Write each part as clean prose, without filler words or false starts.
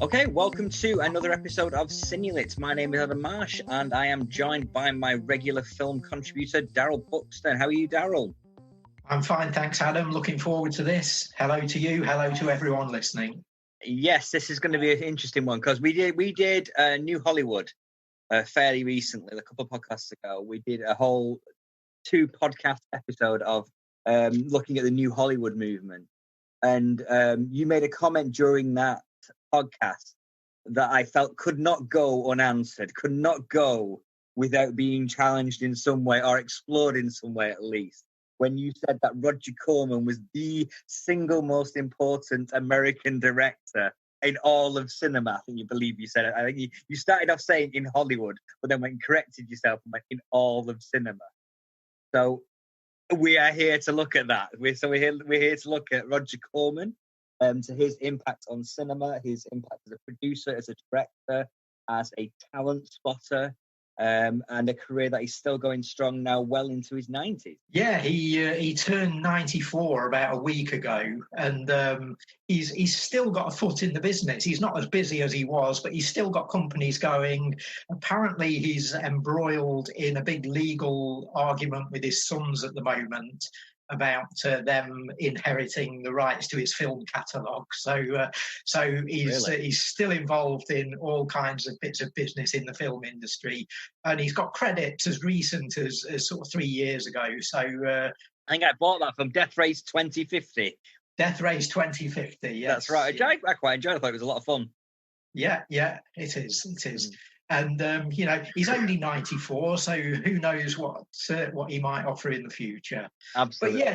Okay, welcome to another episode of Cinelit. My name is Adam Marsh, and I am joined by my regular film contributor, Daryl Buxton. How are you, Daryl? I'm fine, thanks, Adam. Looking forward to this. Hello to you. Hello to everyone listening. Yes, this is going to be an interesting one because we did New Hollywood fairly recently, a couple of podcasts ago. We did a whole 2-podcast episode of looking at the New Hollywood movement, and you made a comment during that podcast that I felt could not go unanswered, could not go without being challenged in some way or explored in some way at least. When you said that Roger Corman was the single most important American director in all of cinema, I think you believe you said it. I think you started off saying in Hollywood, but then went and corrected yourself and went in all of cinema. So we are here to look at that. We're here to look at Roger Corman, to his impact on cinema, his impact as a producer, as a director, as a talent spotter, and a career that is still going strong now, well into his 90s. Yeah, he turned 94 about a week ago, and he's still got a foot in the business. He's not as busy as he was, but he's still got companies going. Apparently, he's embroiled in a big legal argument with his sons at the moment about them inheriting the rights to his film catalogue. So he's still involved in all kinds of bits of business in the film industry, and he's got credits as recent as sort of 3 years ago. So I think I bought that from Death Race 2050. Death Race 2050, yes. That's right. I quite enjoyed it. I thought it was a lot of fun. Yeah, it is. And he's only 94, so who knows what he might offer in the future. Absolutely. But yeah,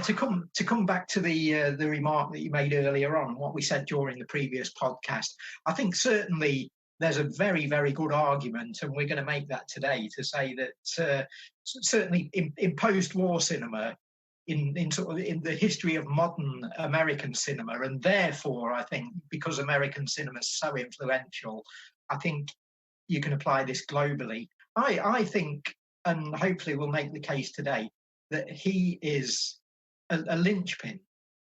to come back to the remark that you made earlier on, what we said during the previous podcast, I think certainly there's a very, very good argument, and we're going to make that today, to say that certainly in post-war cinema, in the history of modern American cinema, and therefore I think because American cinema is so influential, I think you can apply this globally. I think, and hopefully we'll make the case today, that he is a linchpin.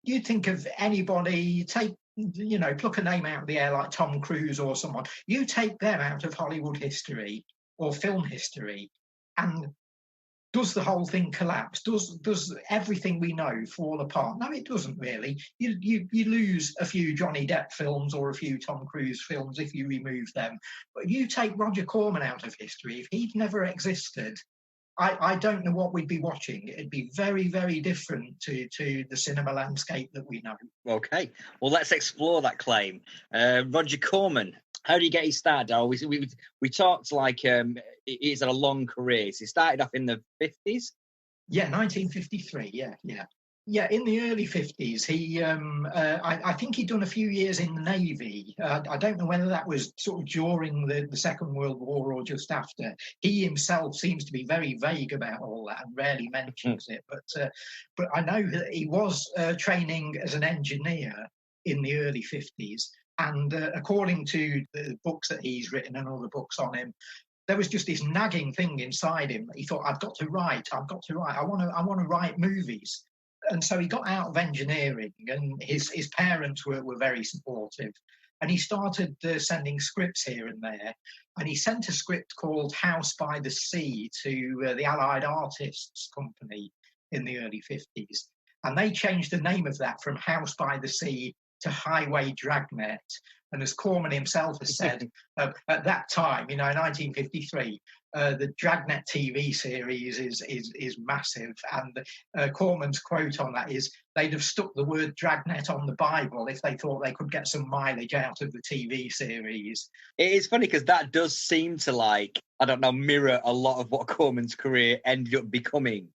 You think of anybody, pluck a name out of the air like Tom Cruise or someone, you take them out of Hollywood history or film history, and does the whole thing collapse? Does everything we know fall apart? No, it doesn't really. You lose a few Johnny Depp films or a few Tom Cruise films if you remove them. But you take Roger Corman out of history, if he'd never existed, I don't know what we'd be watching. It'd be very, very different to the cinema landscape that we know. Okay, well, let's explore that claim. Roger Corman, how do you get his start, Darryl? We talked like he's had a long career. So he started off in the 50s? Yeah, 1953, yeah. In the early 50s, he, I think he'd done a few years in the Navy. I don't know whether that was sort of during the Second World War or just after. He himself seems to be very vague about all that and rarely mentions it. But I know that he was training as an engineer in the early 50s. And according to the books that he's written and all the books on him, there was just this nagging thing inside him. He thought, I've got to write. I want to write movies. And so he got out of engineering, and his parents were very supportive. And he started sending scripts here and there. And he sent a script called House by the Sea to the Allied Artists Company in the early 50s. And they changed the name of that from House by the Sea to Highway Dragnet. And as Corman himself has said, at that time, in 1953, the Dragnet TV series is massive. And Corman's quote on that is, they'd have stuck the word Dragnet on the Bible if they thought they could get some mileage out of the TV series. It is funny because that does seem to mirror a lot of what Corman's career ended up becoming.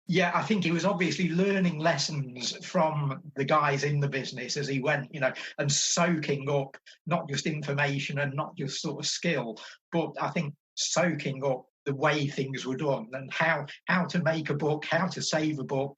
Yeah, I think he was obviously learning lessons from the guys in the business as he went, and soaking up not just information and not just sort of skill, but I think soaking up the way things were done and how to make a book, how to save a book,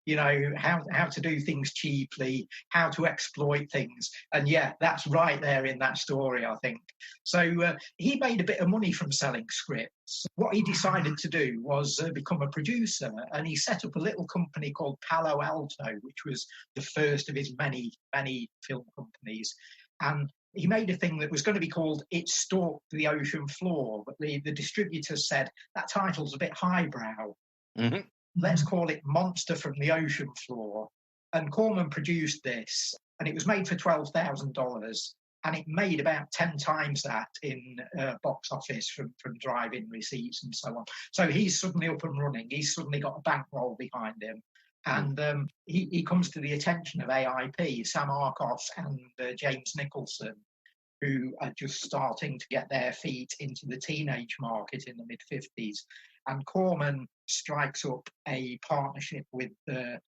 how to do things cheaply, how to exploit things. And yeah, that's right there in that story, I think. So he made a bit of money from selling scripts. What he decided to do was become a producer, and he set up a little company called Palo Alto, which was the first of his many, many film companies. And he made a thing that was going to be called It Stalked the Ocean Floor, but the distributors said that title's a bit highbrow. Mm-hmm. Let's call it Monster from the Ocean Floor. And Corman produced this, and it was made for $12,000, and it made about 10 times that in box office from drive-in receipts and so on. So he's suddenly up and running. He's suddenly got a bankroll behind him. And he comes to the attention of AIP, Sam Arkoff and James Nicholson, who are just starting to get their feet into the teenage market in the mid-50s. And Corman strikes up a partnership with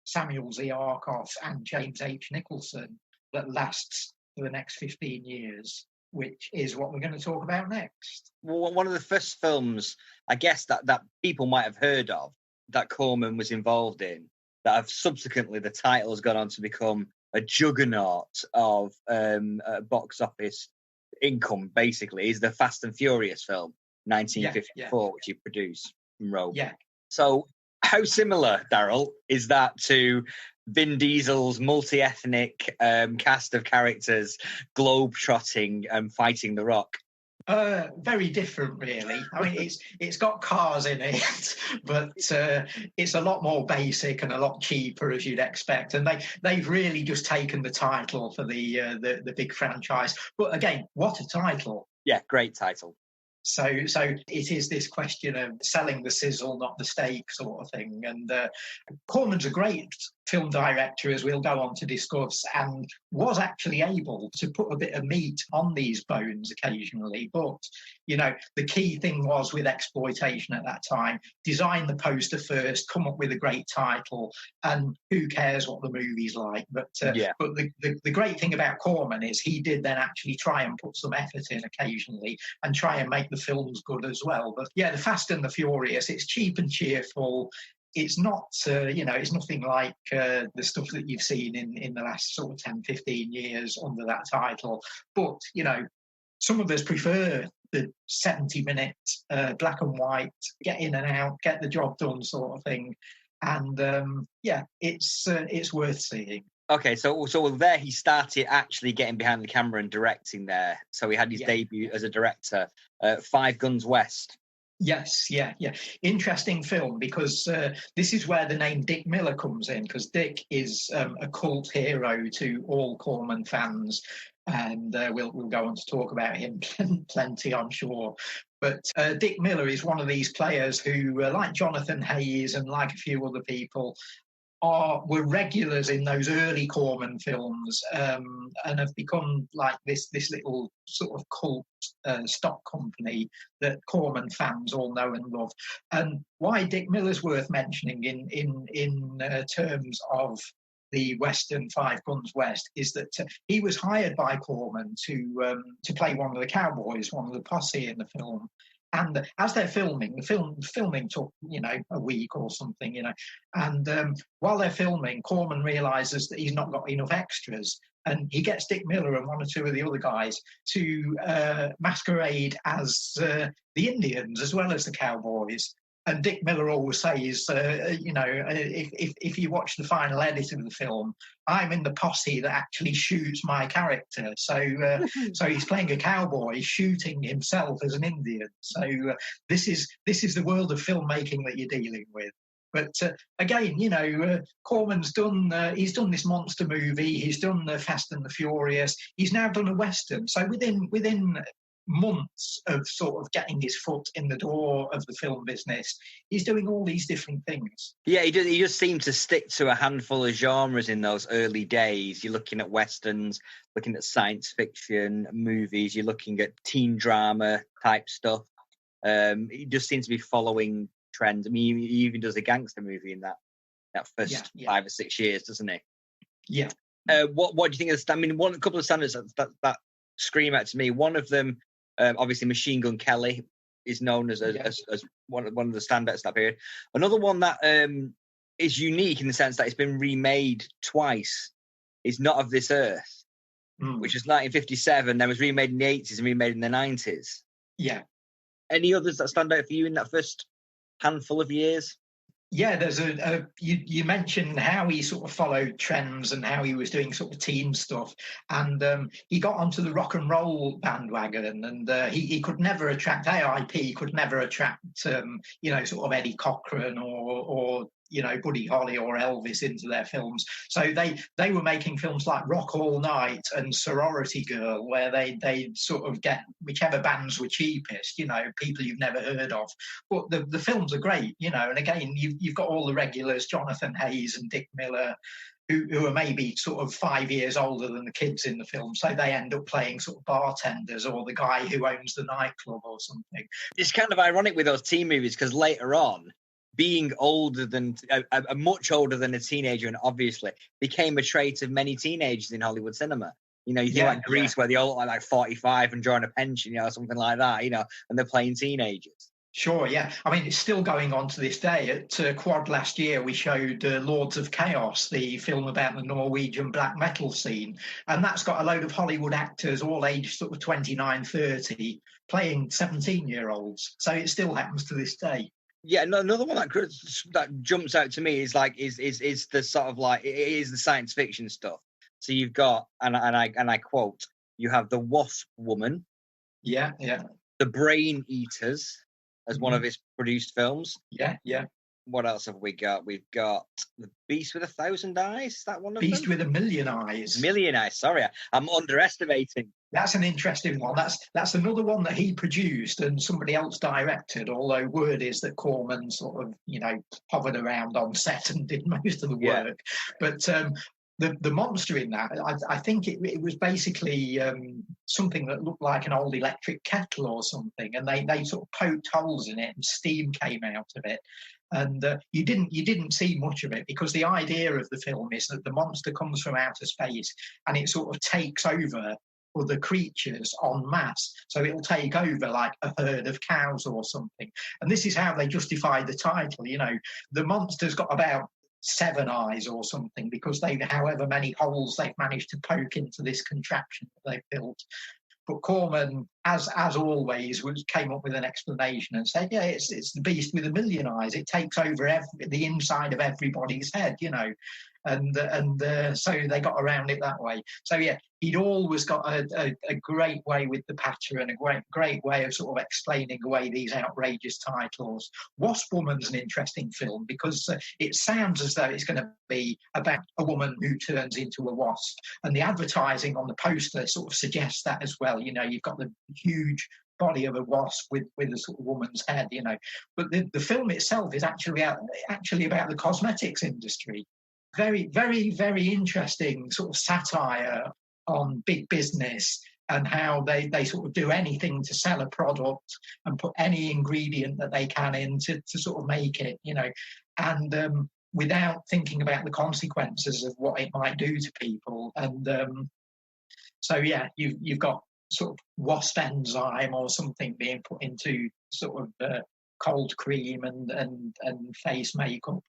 Samuel Z. Arkoff and James H. Nicholson that lasts for the next 15 years, which is what we're going to talk about next. Well, one of the first films, I guess, that people might have heard of, that Corman was involved in, that have subsequently, the title has gone on to become a juggernaut of box office income, basically, is the Fast and Furious film, 1954, which he produced and wrote. Yeah. So how similar, Daryl, is that to Vin Diesel's multi-ethnic cast of characters globe-trotting and fighting The Rock? Very different, really. I mean, it's got cars in it, but it's a lot more basic and a lot cheaper, as you'd expect. And they've really just taken the title for the big franchise. But again, what a title! Yeah, great title. So it is this question of selling the sizzle, not the steak, sort of thing. And Corman's a great film director, as we'll go on to discuss, and was actually able to put a bit of meat on these bones occasionally. But, you know, the key thing was with exploitation at that time, design the poster first, come up with a great title, and who cares what the movie's like. But the great thing about Corman is he did then actually try and put some effort in occasionally and try and make the films good as well. But yeah, The Fast and the Furious, it's cheap and cheerful. It's not, it's nothing like the stuff that you've seen in the last sort of 10, 15 years under that title. But, you know, some of us prefer the 70-minute black and white, get in and out, get the job done sort of thing. And, it's worth seeing. Okay, so there he started actually getting behind the camera and directing there. So he had his debut as a director, Five Guns West. Yes, yeah. Interesting film, because this is where the name Dick Miller comes in, because Dick is a cult hero to all Corman fans, and we'll go on to talk about him plenty, I'm sure. But Dick Miller is one of these players who, like Jonathan Hayes and like a few other people, were regulars in those early Corman films, and have become like this little sort of cult stock company that Corman fans all know and love. And why Dick Miller's worth mentioning in terms of the Western Five Guns West is that he was hired by Corman to play one of the cowboys, one of the posse in the film. And as they're filming, the filming took, a week or something, and while they're filming, Corman realises that he's not got enough extras, and he gets Dick Miller and one or two of the other guys to masquerade as the Indians as well as the cowboys. And Dick Miller always says, if you watch the final edit of the film, I'm in the posse that actually shoots my character. So he's playing a cowboy shooting himself as an Indian. So this is the world of filmmaking that you're dealing with. But again, Corman's done. He's done this monster movie. He's done the Fast and the Furious. He's now done a Western. So within months of sort of getting his foot in the door of the film business, he's doing all these different things. Yeah, he just seemed to stick to a handful of genres in those early days. You're looking at westerns, looking at science fiction movies, you're looking at teen drama type stuff. He just seems to be following trends. I mean, he even does a gangster movie in that first 5 or 6 years, doesn't he? Yeah. What do you think of the? I mean, a couple of standards that scream out to me. One of them, obviously, Machine Gun Kelly is known as one of the standouts of that period. Another one that is unique in the sense that it's been remade twice is Not of This Earth, which was 1957, then was remade in the 80s and remade in the 90s. Yeah. Any others that stand out for you in that first handful of years? Yeah, there's you mentioned how he sort of followed trends and how he was doing sort of teen stuff, and he got onto the rock and roll bandwagon, and he could never attract AIP, could never attract sort of Eddie Cochran or Buddy Holly or Elvis into their films. So they were making films like Rock All Night and Sorority Girl, where they sort of get whichever bands were cheapest, people you've never heard of. But the films are great, and again, you've got all the regulars, Jonathan Hayes and Dick Miller, who are maybe sort of 5 years older than the kids in the film. So they end up playing sort of bartenders or the guy who owns the nightclub or something. It's kind of ironic with those teen movies because later on, being older than much older than a teenager, and obviously became a trait of many teenagers in Hollywood cinema. You think like Grease, where they all look like 45 and drawing a pension, something like that, and they're playing teenagers. Sure, yeah. I mean, it's still going on to this day. At Quad last year, we showed Lords of Chaos, the film about the Norwegian black metal scene. And that's got a load of Hollywood actors, all aged sort of 29, 30, playing 17-year-olds. So it still happens to this day. Yeah, another one that jumps out to me is the sort of like, it is the science fiction stuff. So you've got, and I quote, you have the Wasp Woman. Yeah. The Brain Eaters, as one of his produced films. Yeah. What else have we got? We've got The Beast with 1,000 Eyes. Is that one of them? Beast with 1,000,000 Eyes. 1,000,000 Eyes. Sorry, I'm underestimating. That's an interesting one. That's another one that he produced and somebody else directed, although word is that Corman sort of, hovered around on set and did most of the work. But the monster in that, I think it was basically something that looked like an old electric kettle or something, and they sort of poked holes in it and steam came out of it. And you didn't see much of it because the idea of the film is that the monster comes from outer space and it sort of takes over other creatures en masse. So it'll take over like a herd of cows or something. And this is how they justify the title. The monster's got about 7 eyes or something because however many holes they've managed to poke into this contraption that they've built. But Corman, as always, came up with an explanation and said, yeah, it's the beast with 1,000,000 eyes. It takes over the inside of everybody's head, and so they got around it that way. So yeah, he'd always got a great way with the patter and a great way of sort of explaining away these outrageous titles. Wasp Woman's an interesting film because it sounds as though it's going to be about a woman who turns into a wasp, and the advertising on the poster sort of suggests that as well. You've got the huge body of a wasp with a sort of woman's head, but the film itself is actually about the cosmetics industry. Very, very, very interesting sort of satire on big business and how they sort of do anything to sell a product and put any ingredient that they can in to sort of make it, and without thinking about the consequences of what it might do to people. And so, yeah, you've got sort of wasp enzyme or something being put into sort of cold cream and face makeup,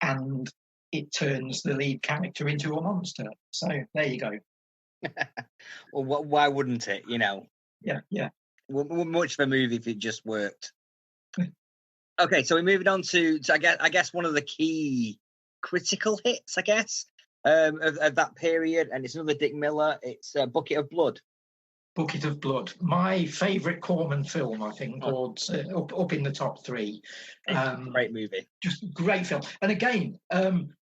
and it turns the lead character into a monster. So there you go. Well, why wouldn't it? Yeah. Much of a movie if it just worked. Okay, so we're moving on to I guess one of the key critical hits, I guess, of that period, and it's another Dick Miller. It's Bucket of Blood. Bucket of Blood, my favourite Corman film, I think, or up in the top 3. Great movie, just great film. And again,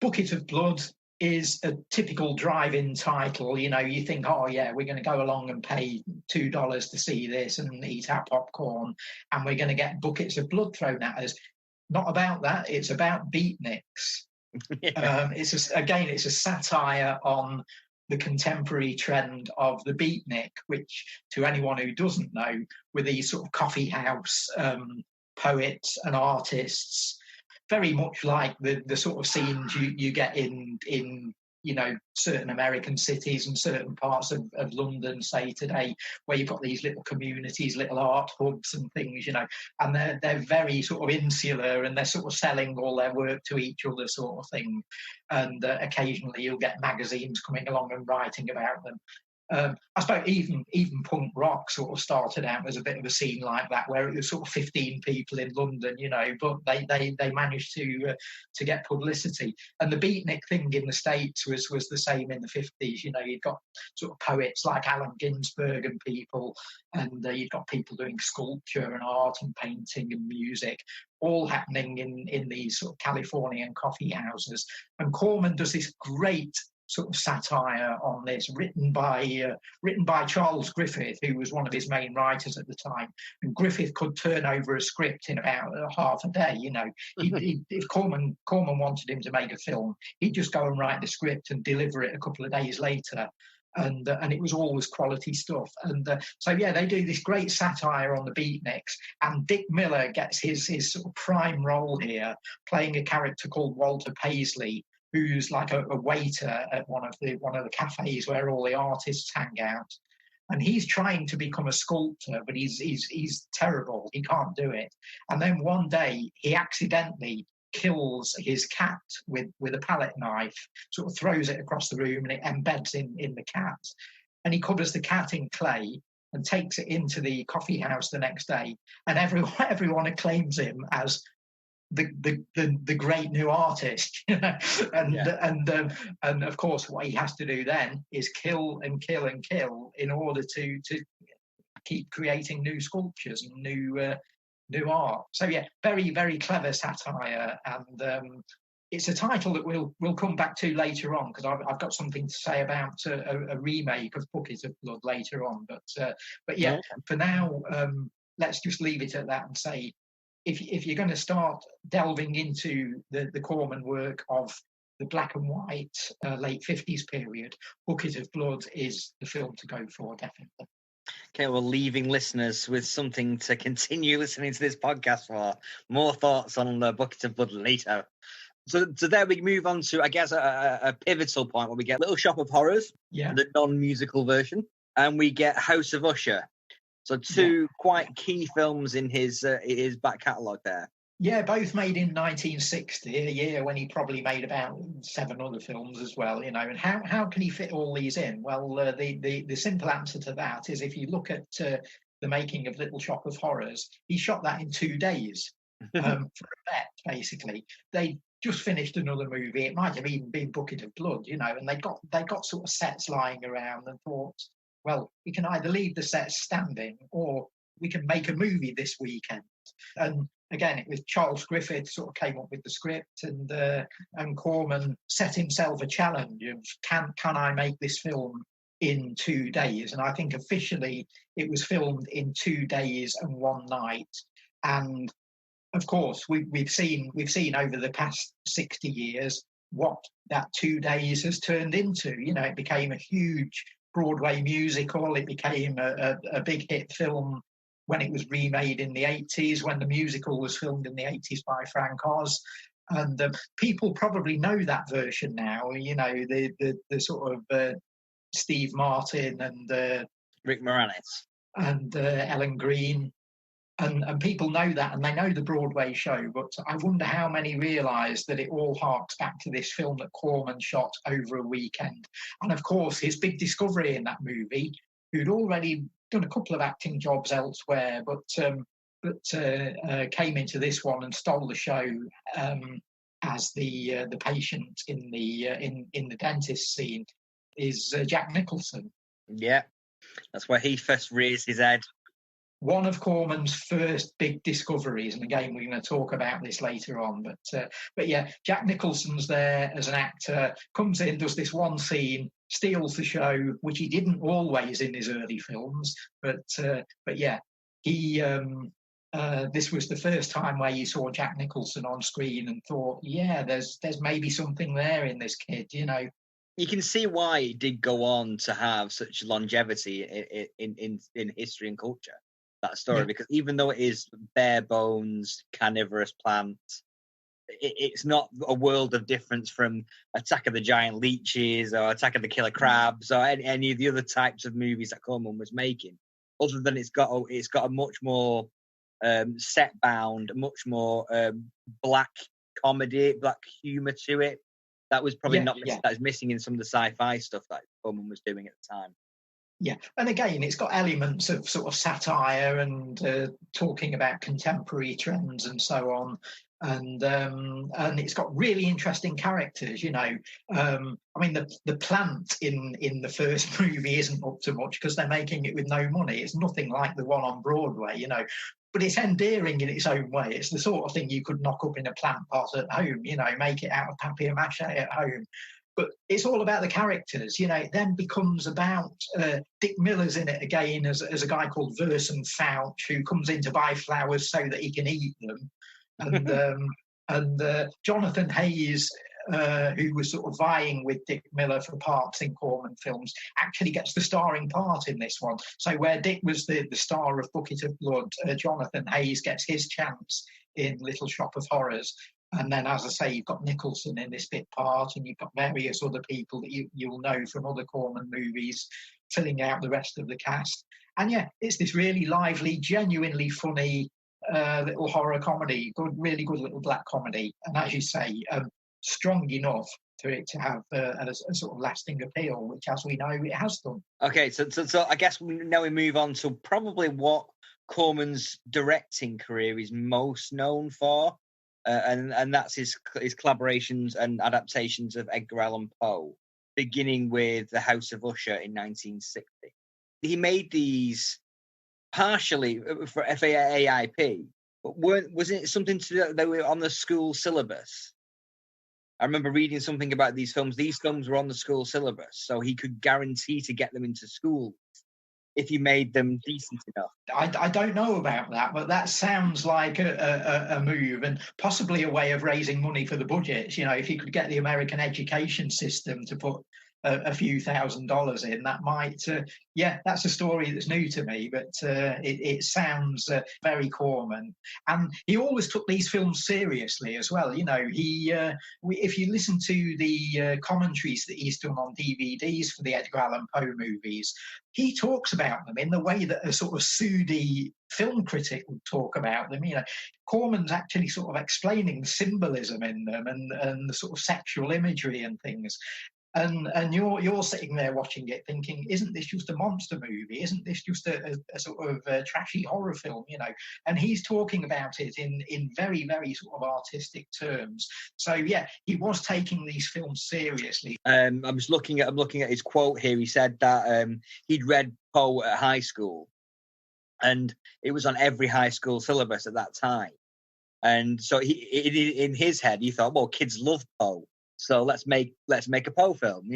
Bucket of Blood is a typical drive-in title. You think, oh yeah, we're going to go along and pay $2 to see this and eat our popcorn, and we're going to get buckets of blood thrown at us. Not about that. It's about beatniks. It's a satire on the contemporary trend of the beatnik, which, to anyone who doesn't know, were these sort of coffee house poets and artists, very much like the sort of scenes you get in certain American cities and certain parts of London, say today, where you've got these little communities, little art hubs and things, and they're very sort of insular, and they're sort of selling all their work to each other, sort of thing. And occasionally you'll get magazines coming along and writing about them. I suppose even punk rock sort of started out as a bit of a scene like that, where it was sort of 15 people in London, but they managed to get publicity. And the beatnik thing in the States was the same in the 50s. You'd got sort of poets like Allen Ginsberg and people, and you've got people doing sculpture and art and painting and music, all happening in these sort of Californian coffee houses. And Corman does this great sort of satire on this, written by Charles Griffith, who was one of his main writers at the time. And Griffith could turn over a script in about half a day. If Corman wanted him to make a film, he'd just go and write the script and deliver it a couple of days later. And it was always quality stuff. And they do this great satire on the beatniks. And Dick Miller gets his sort of prime role here, playing a character called Walter Paisley, who's like a waiter at one of the cafes where all the artists hang out. And he's trying to become a sculptor, but he's terrible. He can't do it. And then one day he accidentally kills his cat with a palette knife, sort of throws it across the room, and it embeds in the cat. And he covers the cat in clay and takes it into the coffee house the next day. And everyone acclaims him as the great new artist, and of course what he has to do then is kill and kill and kill in order to keep creating new sculptures and new art. So very, very clever satire, and it's a title that we'll come back to later on, because I've got something to say about a remake of Bucket of Blood later on. But for now, let's just leave it at that and say, if you're going to start delving into the Corman work of the black and white late 50s period, Bucket of Blood is the film to go for, definitely. Okay, well, leaving listeners with something to continue listening to this podcast for. More thoughts on the Bucket of Blood later. So there we move on to, I guess, a pivotal point where we get Little Shop of Horrors, the non-musical version, and we get House of Usher. So two quite key films in his back catalogue there. Yeah, both made in 1960, a year when he probably made about 7 other films as well, And how can he fit all these in? Well, the simple answer to that is, if you look at the making of Little Shop of Horrors, he shot that in 2 days for a bet, basically. They just finished another movie. It might have even been Bucket of Blood, and they got sort of sets lying around and thought, well, we can either leave the sets standing or we can make a movie this weekend. And again, it was Charles Griffith sort of came up with the script, and Corman set himself a challenge of can I make this film in 2 days? And I think officially it was filmed in 2 days and 1 night. And of course, we've seen over the past 60 years what that 2 days has turned into. It became a huge Broadway musical. It became a big hit film when it was remade in the 80s, when the musical was filmed in the 80s by Frank Oz. And people probably know that version now, the sort of Steve Martin and Rick Moranis and Ellen Green. And people know that, and they know the Broadway show, but I wonder how many realise that it all harks back to this film that Corman shot over a weekend. And of course, his big discovery in that movie, who'd already done a couple of acting jobs elsewhere, but came into this one and stole the show as the patient in the dentist scene, is Jack Nicholson. Yeah, that's where he first raised his head. One of Corman's first big discoveries, and again we're going to talk about this later on. But yeah, Jack Nicholson's there as an actor, comes in, does this one scene, steals the show, which he didn't always in his early films. But yeah, he this was the first time where you saw Jack Nicholson on screen and thought, yeah, there's maybe something there in this kid, You can see why it did go on to have such longevity in history and culture. That story, because even though it is bare bones carnivorous plants, it's not a world of difference from Attack of the Giant Leeches or Attack of the Killer Crabs or any of the other types of movies that Corman was making. Other than it's got a much more set bound, much more black comedy, black humour to it. That was probably that was missing in some of the sci-fi stuff that Corman was doing at the time. Yeah, and again, it's got elements of sort of satire and talking about contemporary trends and so on, and it's got really interesting characters. I mean, the plant in the first movie isn't up to much because they're making it with no money. It's nothing like the one on Broadway, but it's endearing in its own way. It's the sort of thing you could knock up in a plant pot at home, make it out of papier-mâché at home. But it's all about the characters. It then becomes about Dick Miller's in it again as a guy called Verson Fouch, who comes in to buy flowers so that he can eat them. And Jonathan Hayes, who was sort of vying with Dick Miller for parts in Corman films, actually gets the starring part in this one. So where Dick was the star of Bucket of Blood, Jonathan Hayes gets his chance in Little Shop of Horrors. And then, as I say, you've got Nicholson in this bit part, and you've got various other people that you'll know from other Corman movies filling out the rest of the cast. And yeah, it's this really lively, genuinely funny little horror comedy, really good little black comedy. And as you say, strong enough for it to have a sort of lasting appeal, which, as we know, it has done. Okay, so I guess now we move on to probably what Corman's directing career is most known for. And that's his collaborations and adaptations of Edgar Allan Poe, beginning with The House of Usher in 1960. He made these partially for FAAIP, but wasn't it something to do that they were on the school syllabus? I remember reading something about these films. These films were on the school syllabus, so he could guarantee to get them into school if you made them decent enough. I don't know about that, but that sounds like a move and possibly a way of raising money for the budget. If you could get the American education system to put a few $1,000s in, that might, that's a story that's new to me, but it sounds very Corman. And he always took these films seriously as well. If you listen to the commentaries that he's done on DVDs for the Edgar Allan Poe movies, he talks about them in the way that a sort of Sudi film critic would talk about them. Corman's actually sort of explaining the symbolism in them and the sort of sexual imagery and things. And you're sitting there watching it thinking, isn't this just a monster movie? Isn't this just a sort of trashy horror film? And he's talking about it in very, very sort of artistic terms. So yeah, he was taking these films seriously. I'm looking at his quote here. He said that he'd read Poe at high school, and it was on every high school syllabus at that time. And so in his head, he thought, well, kids love Poe. So let's make a Poe film,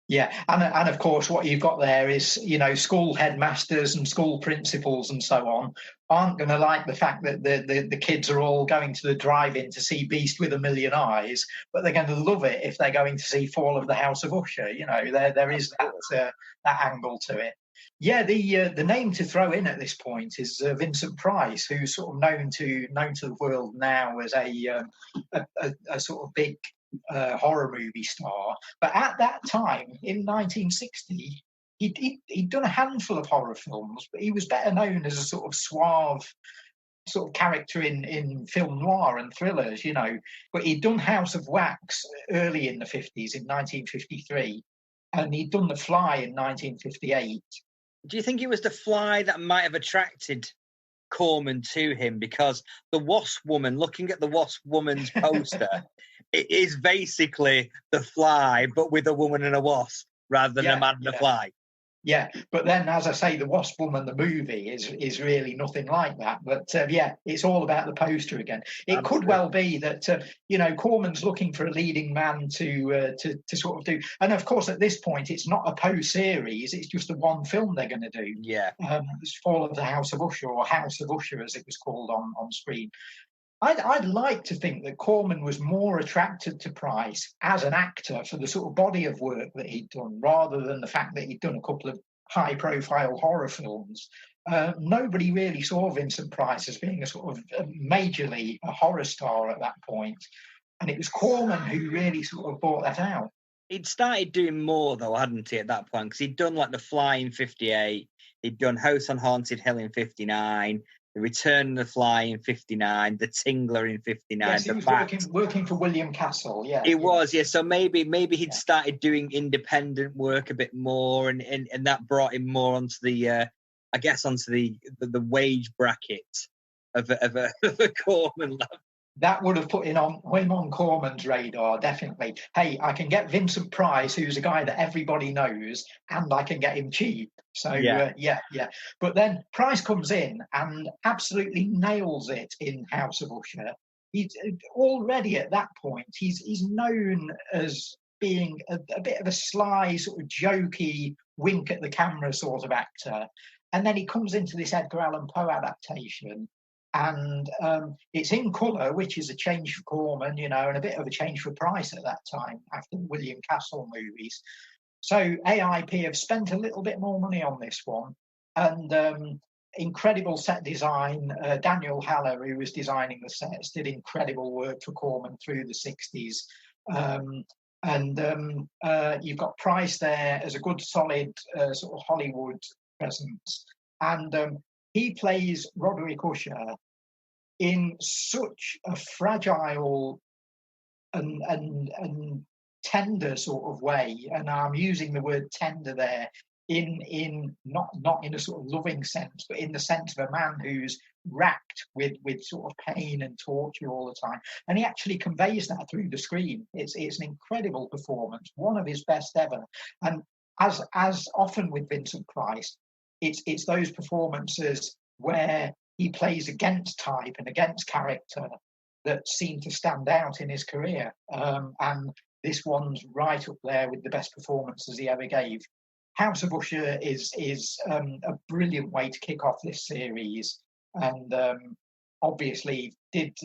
Yeah, and of course, what you've got there is, school headmasters and school principals and so on aren't going to like the fact that the kids are all going to the drive-in to see Beast with a Million Eyes, but they're going to love it if they're going to see Fall of the House of Usher. There is that angle to it. Yeah, the name to throw in at this point is Vincent Price, who's sort of known to the world now as a sort of big horror movie star. But at that time, in 1960, he'd done a handful of horror films, but he was better known as a sort of suave sort of character in film noir and thrillers, But he'd done House of Wax early in the 50s, in 1953, and he'd done The Fly in 1958. Do you think it was The Fly that might have attracted Corman to him? Because the Wasp Woman, looking at the Wasp Woman's poster, it is basically The Fly, but with a woman and a wasp rather than a man and a fly. Yeah, but then, as I say, the Wasp Woman, the movie, is really nothing like that. But it's all about the poster again. It could well be that Corman's looking for a leading man to sort of do. And of course, at this point, it's not a Poe series; it's just the one film they're going to do. Yeah, it's Fall of the House of Usher, or House of Usher, as it was called on screen. I'd like to think that Corman was more attracted to Price as an actor for the sort of body of work that he'd done, rather than the fact that he'd done a couple of high-profile horror films. Nobody really saw Vincent Price as being a sort of majorly a horror star at that point, and it was Corman who really sort of brought that out. He'd started doing more, though, hadn't he, at that point? Because he'd done, like, The Fly in 58, he'd done House on Haunted Hill in 59, The Return of the Fly in 59, The Tingler in 59. Yes, he was working for William Castle. Yeah, it was. Yeah. So maybe he'd started doing independent work a bit more, and that brought him more onto the, I guess, onto the wage bracket of a Corman level. That would have put him on Corman's radar, definitely. Hey, I can get Vincent Price, who's a guy that everybody knows, and I can get him cheap. So, yeah. But then Price comes in and absolutely nails it in House of Usher. He's already at that point, he's known as being a bit of a sly, sort of jokey, wink at the camera sort of actor. And then he comes into this Edgar Allan Poe adaptation. And it's in colour, which is a change for Corman, and a bit of a change for Price at that time after the William Castle movies. So AIP have spent a little bit more money on this one, and incredible set design. Daniel Haller, who was designing the sets, did incredible work for Corman through the 60s. You've got Price there as a good, solid sort of Hollywood presence, and he plays Roderick Usher in such a fragile and tender sort of way, and I'm using the word tender there in not in a sort of loving sense, but in the sense of a man who's racked with sort of pain and torture all the time, and he actually conveys that through the screen. It's an incredible performance, one of his best ever, and as often with Vincent Price, it's those performances where he plays against type and against character that seem to stand out in his career. And this one's right up there with the best performances he ever gave. House of Usher is a brilliant way to kick off this series, and obviously did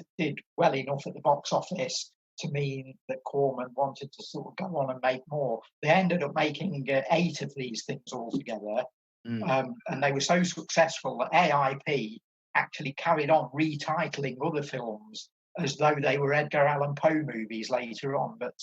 well enough at the box office to mean that Corman wanted to sort of go on and make more. They ended up making 8 of these things altogether. And they were so successful that AIP actually carried on retitling other films as though they were Edgar Allan Poe movies later on. But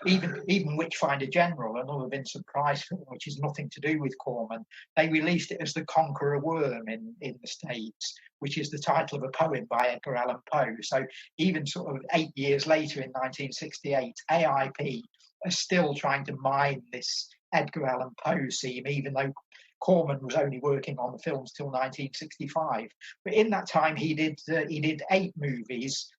even Witchfinder General, another Vincent Price film, which is nothing to do with Corman, they released it as The Conqueror Worm in the States, which is the title of a poem by Edgar Allan Poe. So even sort of 8 years later in 1968, AIP are still trying to mine this Edgar Allan Poe seam, even though Corman was only working on the films till 1965. But in that time, he did 8 movies,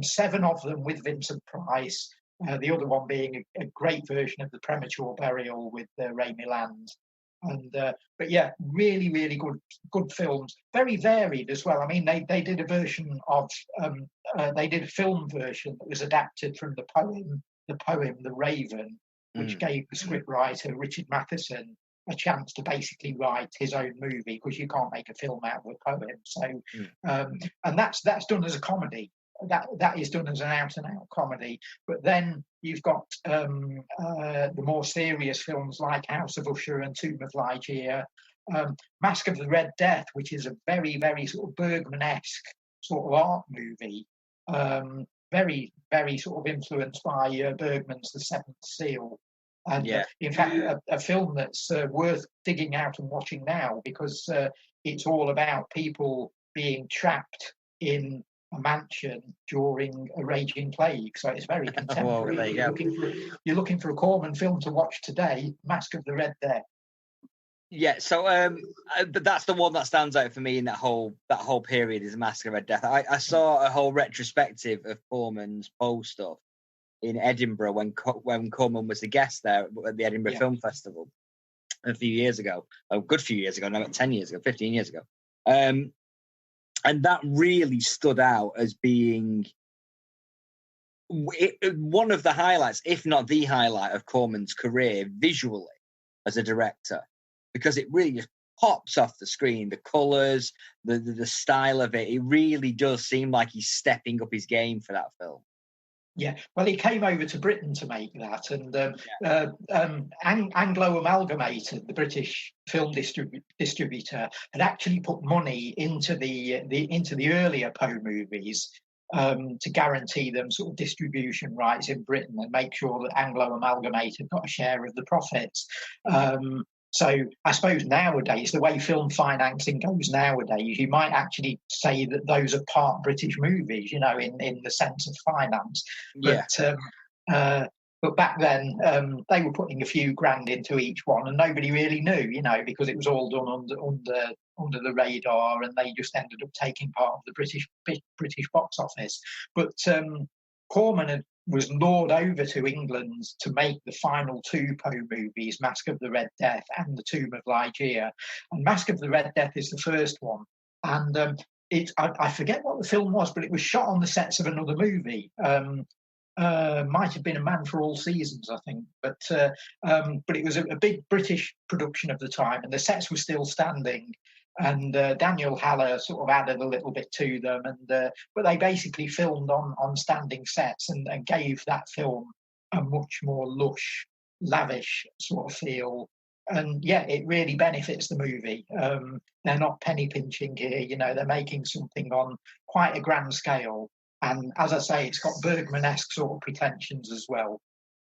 7 of them with Vincent Price, the other one being a great version of The Premature Burial with Ray Milland. And but yeah, really, really good films. Very varied as well. I mean, they did a version of they did a film version that was adapted from the poem The Raven, which gave the scriptwriter Richard Matheson a chance to basically write his own movie, because you can't make a film out of a poem. So, and that's done as a comedy. That is done as an out-and-out comedy. But then you've got the more serious films like House of Usher and Tomb of Ligeia, Mask of the Red Death, which is a very, very sort of Bergman-esque sort of art movie. Very, very sort of influenced by Bergman's The Seventh Seal. And in fact, a film that's worth digging out and watching now, because it's all about people being trapped in a mansion during a raging plague. So it's very contemporary. You're looking for a Corman film to watch today, Mask of the Red Death. Yeah, so but that's the one that stands out for me in that whole period is Mask of Red Death. I saw a whole retrospective of Corman's Poe stuff in Edinburgh when Corman was the guest there at the Edinburgh Film Festival a few years ago. A good few years ago, no, 10 years ago, 15 years ago. And that really stood out as being one of the highlights, if not the highlight, of Corman's career visually as a director, because it really just pops off the screen. The colours, the style of it, it really does seem like he's stepping up his game for that film. Yeah, well, he came over to Britain to make that, and Anglo Amalgamated, the British film distributor, had actually put money into the earlier Poe movies to guarantee them sort of distribution rights in Britain and make sure that Anglo Amalgamated got a share of the profits. So I suppose nowadays, the way film financing goes nowadays, you might actually say that those are part British movies, you know, in the sense of finance. Yeah. But back then, they were putting a few grand into each one, and nobody really knew, you know, because it was all done under the radar, and they just ended up taking part of the British box office. But Corman was lured over to England to make the final two Poe movies, Mask of the Red Death and The Tomb of Ligeia. And Mask of the Red Death is the first one, and I forget what the film was, but it was shot on the sets of another movie. Might have been A Man for All Seasons, I think, but it was a big British production of the time, and the sets were still standing. And Daniel Haller sort of added a little bit to them, but they basically filmed on standing sets and gave that film a much more lush, lavish sort of feel. And yeah, it really benefits the movie. They're not penny pinching here, you know, they're making something on quite a grand scale. And as I say, it's got Bergman-esque sort of pretensions as well.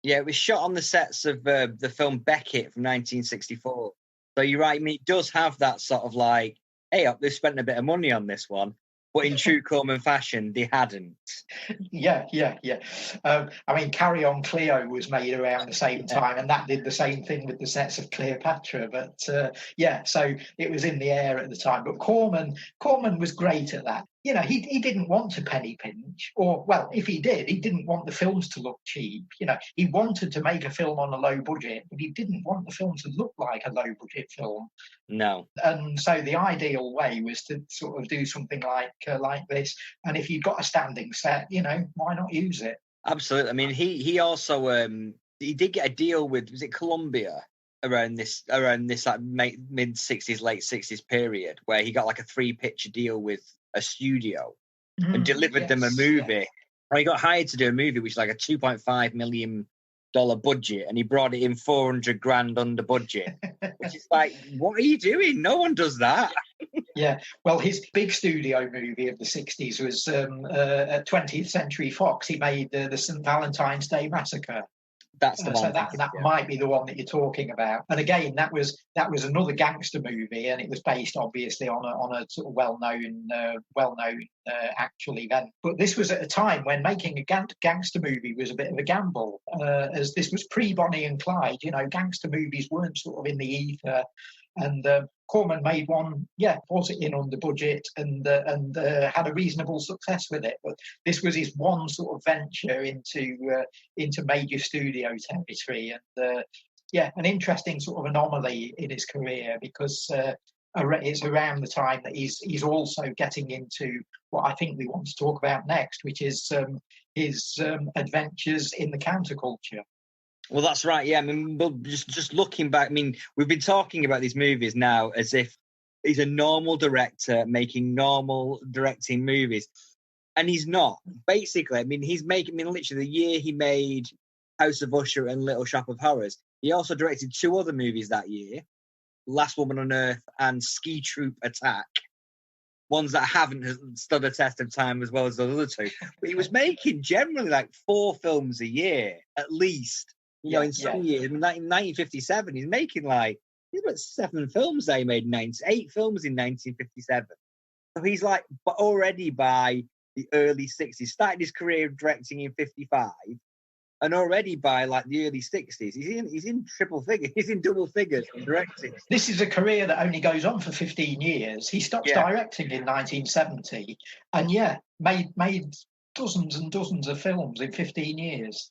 Yeah, it was shot on the sets of the film Beckett from 1964. So you're right, I mean, it does have that sort of like, hey, they've spent a bit of money on this one, but in true Corman fashion, they hadn't. Yeah. I mean, Carry On Cleo was made around the same time, and that did the same thing with the sets of Cleopatra. But so it was in the air at the time. But Corman was great at that. You know, he didn't want to penny pinch, or, well, if he did, he didn't want the films to look cheap. You know, he wanted to make a film on a low budget, but he didn't want the film to look like a low budget film. No. And so the ideal way was to sort of do something like this. And if you've got a standing set, you know, why not use it? Absolutely. I mean, he also he did get a deal with, was it Columbia, around this like mid 60s, late 60s period, where he got like a 3-picture deal with a studio and delivered them a movie. Yeah. And he got hired to do a movie which is like a $2.5 million budget, and he brought it in 400 grand under budget, which is like, what are you doing? No one does that. Yeah, well, his big studio movie of the 60s was at 20th Century Fox. He made the St. Valentine's Day Massacre. That's the one. So that might be the one that you're talking about. And again, that was another gangster movie, and it was based obviously on a sort of well-known actual event. But this was at a time when making a gangster movie was a bit of a gamble, as this was pre-Bonnie and Clyde. You know, gangster movies weren't sort of in the ether. And Corman made one, brought it in under budget and had a reasonable success with it. But this was his one sort of venture into major studio territory, and an interesting sort of anomaly in his career, because it's around the time that he's also getting into what I think we want to talk about next, which is his adventures in the counterculture. Well, that's right. Yeah, I mean, just looking back, I mean, we've been talking about these movies now as if he's a normal director making normal directing movies, and he's not. Basically, I mean, literally the year he made House of Usher and Little Shop of Horrors, he also directed 2 other movies that year, Last Woman on Earth and Ski Troop Attack, ones that haven't stood the test of time as well as those other 2. But he was making generally like 4 films a year, at least. You know, in some years, in 1957, he's making like, he's got 7 films that he made, 8 films in 1957. So he's like, but already by the early 60s, started his career directing in 55, and already by like the early 60s, he's in triple figures, he's in double figures in directing. This is a career that only goes on for 15 years. He stopped directing in 1970, and made dozens and dozens of films in 15 years.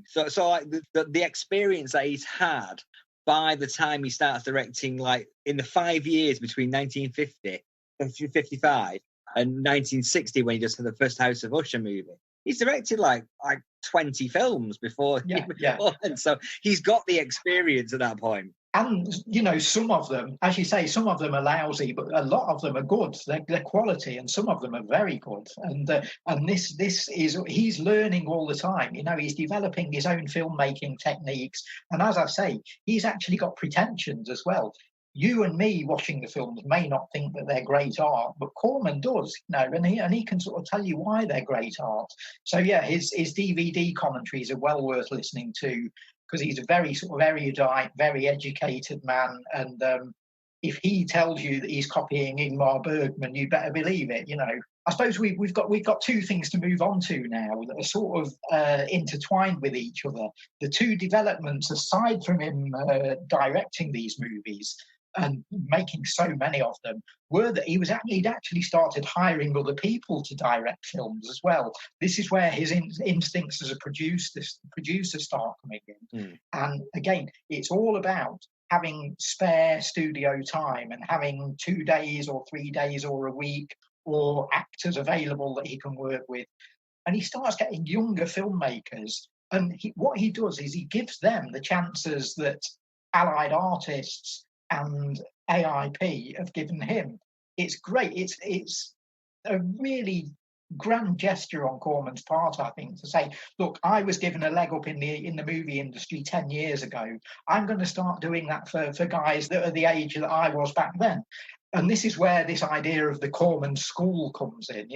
So like the experience that he's had by the time he starts directing, like in the 5 years between 1950 and 55 and 1960, when he does the first House of Usher movie, he's directed like 20 films before. And so he's got the experience at that point. And, you know, some of them, as you say, some of them are lousy, but a lot of them are good. They're quality, and some of them are very good. And this is, he's learning all the time. You know, he's developing his own filmmaking techniques. And as I say, he's actually got pretensions as well. You and me watching the films may not think that they're great art, but Corman does, you know, and he can sort of tell you why they're great art. So his DVD commentaries are well worth listening to. because he's a very sort of erudite, very educated man, and if he tells you that he's copying Ingmar Bergman, you better believe it. I suppose we've got two things to move on to now that are sort of intertwined with each other. The two developments, aside from him directing these movies and making so many of them, were that he'd actually started hiring other people to direct films as well. This is where his instincts as a producer start coming in. And again, it's all about having spare studio time and having 2 days or 3 days or a week or actors available that he can work with. And he starts getting younger filmmakers. And what he does is he gives them the chances that Allied artists and AIP have given him. It's great. It's a really grand gesture on Corman's part, I think, to say, look, I was given a leg up in the movie industry 10 years ago. I'm going to start doing that for guys that are the age that I was back then. And this is where this idea of the Corman school comes in,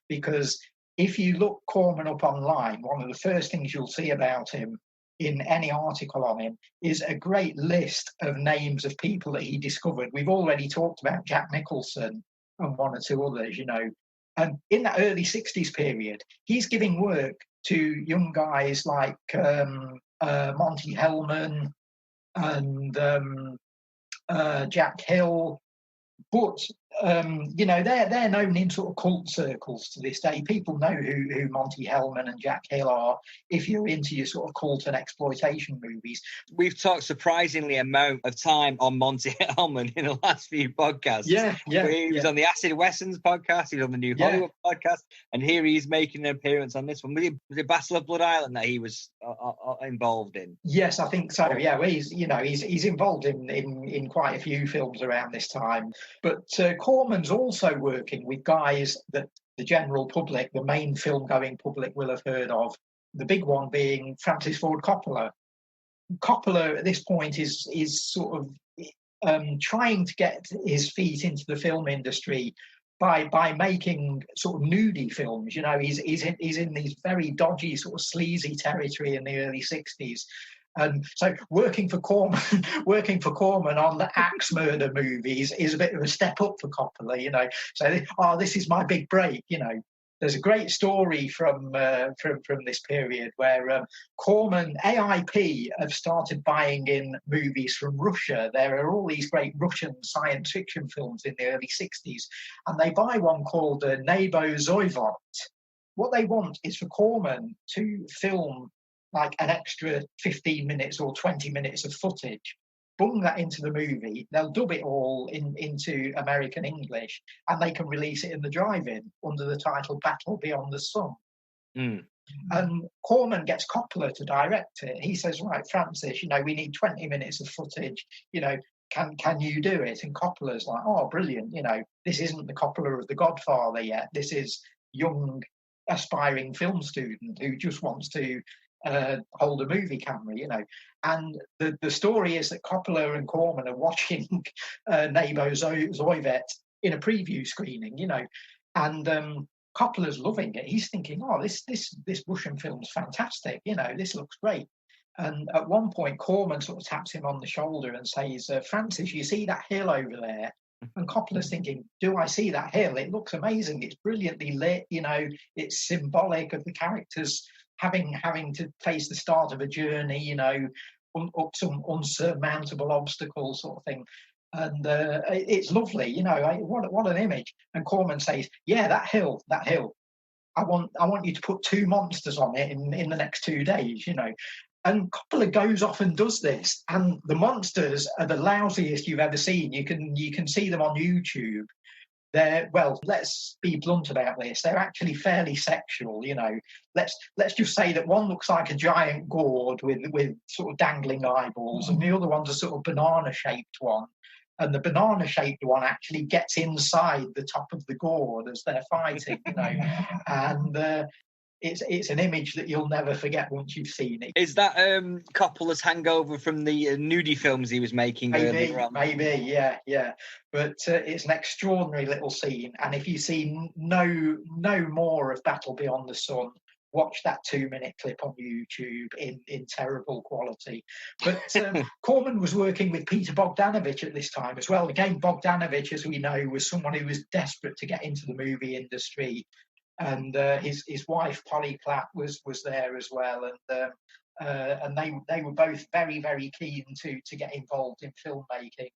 because if you look Corman up online, one of the first things you'll see about him in any article on him is a great list of names of people that he discovered. We've already talked about Jack Nicholson and one or two others, And in that early 60s period, he's giving work to young guys like Monty Hellman and Jack Hill. But, they're known in sort of cult circles to this day. People know who Monty Hellman and Jack Hill are if you're into your sort of cult and exploitation movies. We've talked surprisingly amount of time on Monty Hellman in the last few podcasts. Yeah. He was on the Acid Westerns podcast, he was on the New Hollywood podcast, and here he's making an appearance on this one. Was it Battle of Blood Island that he was involved in? Yes, I think so. Yeah, well, he's involved in quite a few films around this time. But Corman's also working with guys that the general public, the main film-going public, will have heard of. The big one being Francis Ford Coppola. Coppola at this point is sort of trying to get his feet into the film industry by making sort of nudie films. He's in these very dodgy, sort of sleazy territory in the early 60s. So working for Corman on the axe murder movies is a bit of a step up for Coppola, So, this is my big break, There's a great story from this period where Corman, AIP, have started buying in movies from Russia. There are all these great Russian science fiction films in the early 60s, and they buy one called Nebo Zoivot. What they want is for Corman to film like an extra 15 minutes or 20 minutes of footage, bung that into the movie, they'll dub it all into American English, and they can release it in the drive-in under the title Battle Beyond the Sun. And Corman gets Coppola to direct it. He says, right, Francis, we need 20 minutes of footage, can you do it? And Coppola's like, oh, brilliant, this isn't the Coppola of The Godfather yet. This is young, aspiring film student who just wants to hold a movie camera, And the story is that Coppola and Corman are watching Nebo Zoivot in a preview screening, and Coppola's loving it. He's thinking, oh, this Russian film's fantastic, this looks great. And at one point, Corman sort of taps him on the shoulder and says, Francis, you see that hill over there? And Coppola's thinking, do I see that hill? It looks amazing. It's brilliantly lit, it's symbolic of the characters having to face the start of a journey, up some unsurmountable obstacle sort of thing. And it's lovely, what an image. And Corman says, yeah, that hill, I want you to put 2 monsters on it in the next 2 days, And Coppola goes off and does this, and the monsters are the lousiest you've ever seen. You can see them on YouTube. Let's be blunt about this. They're actually fairly sexual, Let's just say that one looks like a giant gourd with sort of dangling eyeballs, and the other one's a sort of banana-shaped one. And the banana-shaped one actually gets inside the top of the gourd as they're fighting, And it's an image that you'll never forget once you've seen it. Is that Coppola's hangover from the nudie films he was making earlier on? Maybe, yeah. But it's an extraordinary little scene. And if you see no more of Battle Beyond the Sun, watch that 2-minute clip on YouTube in terrible quality. But Corman was working with Peter Bogdanovich at this time as well. Again, Bogdanovich, as we know, was someone who was desperate to get into the movie industry, and his wife Polly Platt was there as well, and they were both very, very keen to get involved in filmmaking.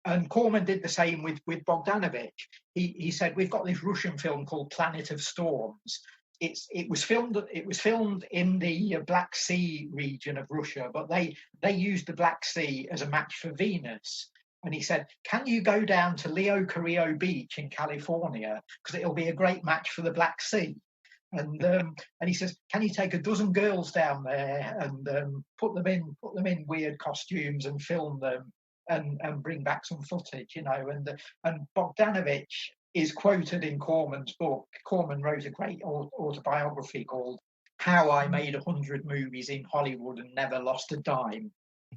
And Corman did the same with Bogdanovich. He said, we've got this Russian film called Planet of Storms. It was filmed in the Black Sea region of Russia, but they used the Black Sea as a match for Venus. And he said, can you go down to Leo Carrillo Beach in California, because it'll be a great match for the Black Sea. And he says, can you take a dozen girls down there and put them in weird costumes and film them and bring back some footage, you know? And Bogdanovich is quoted in Corman's book. Corman wrote a great autobiography called How I Made 100 Movies in Hollywood and Never Lost a Dime.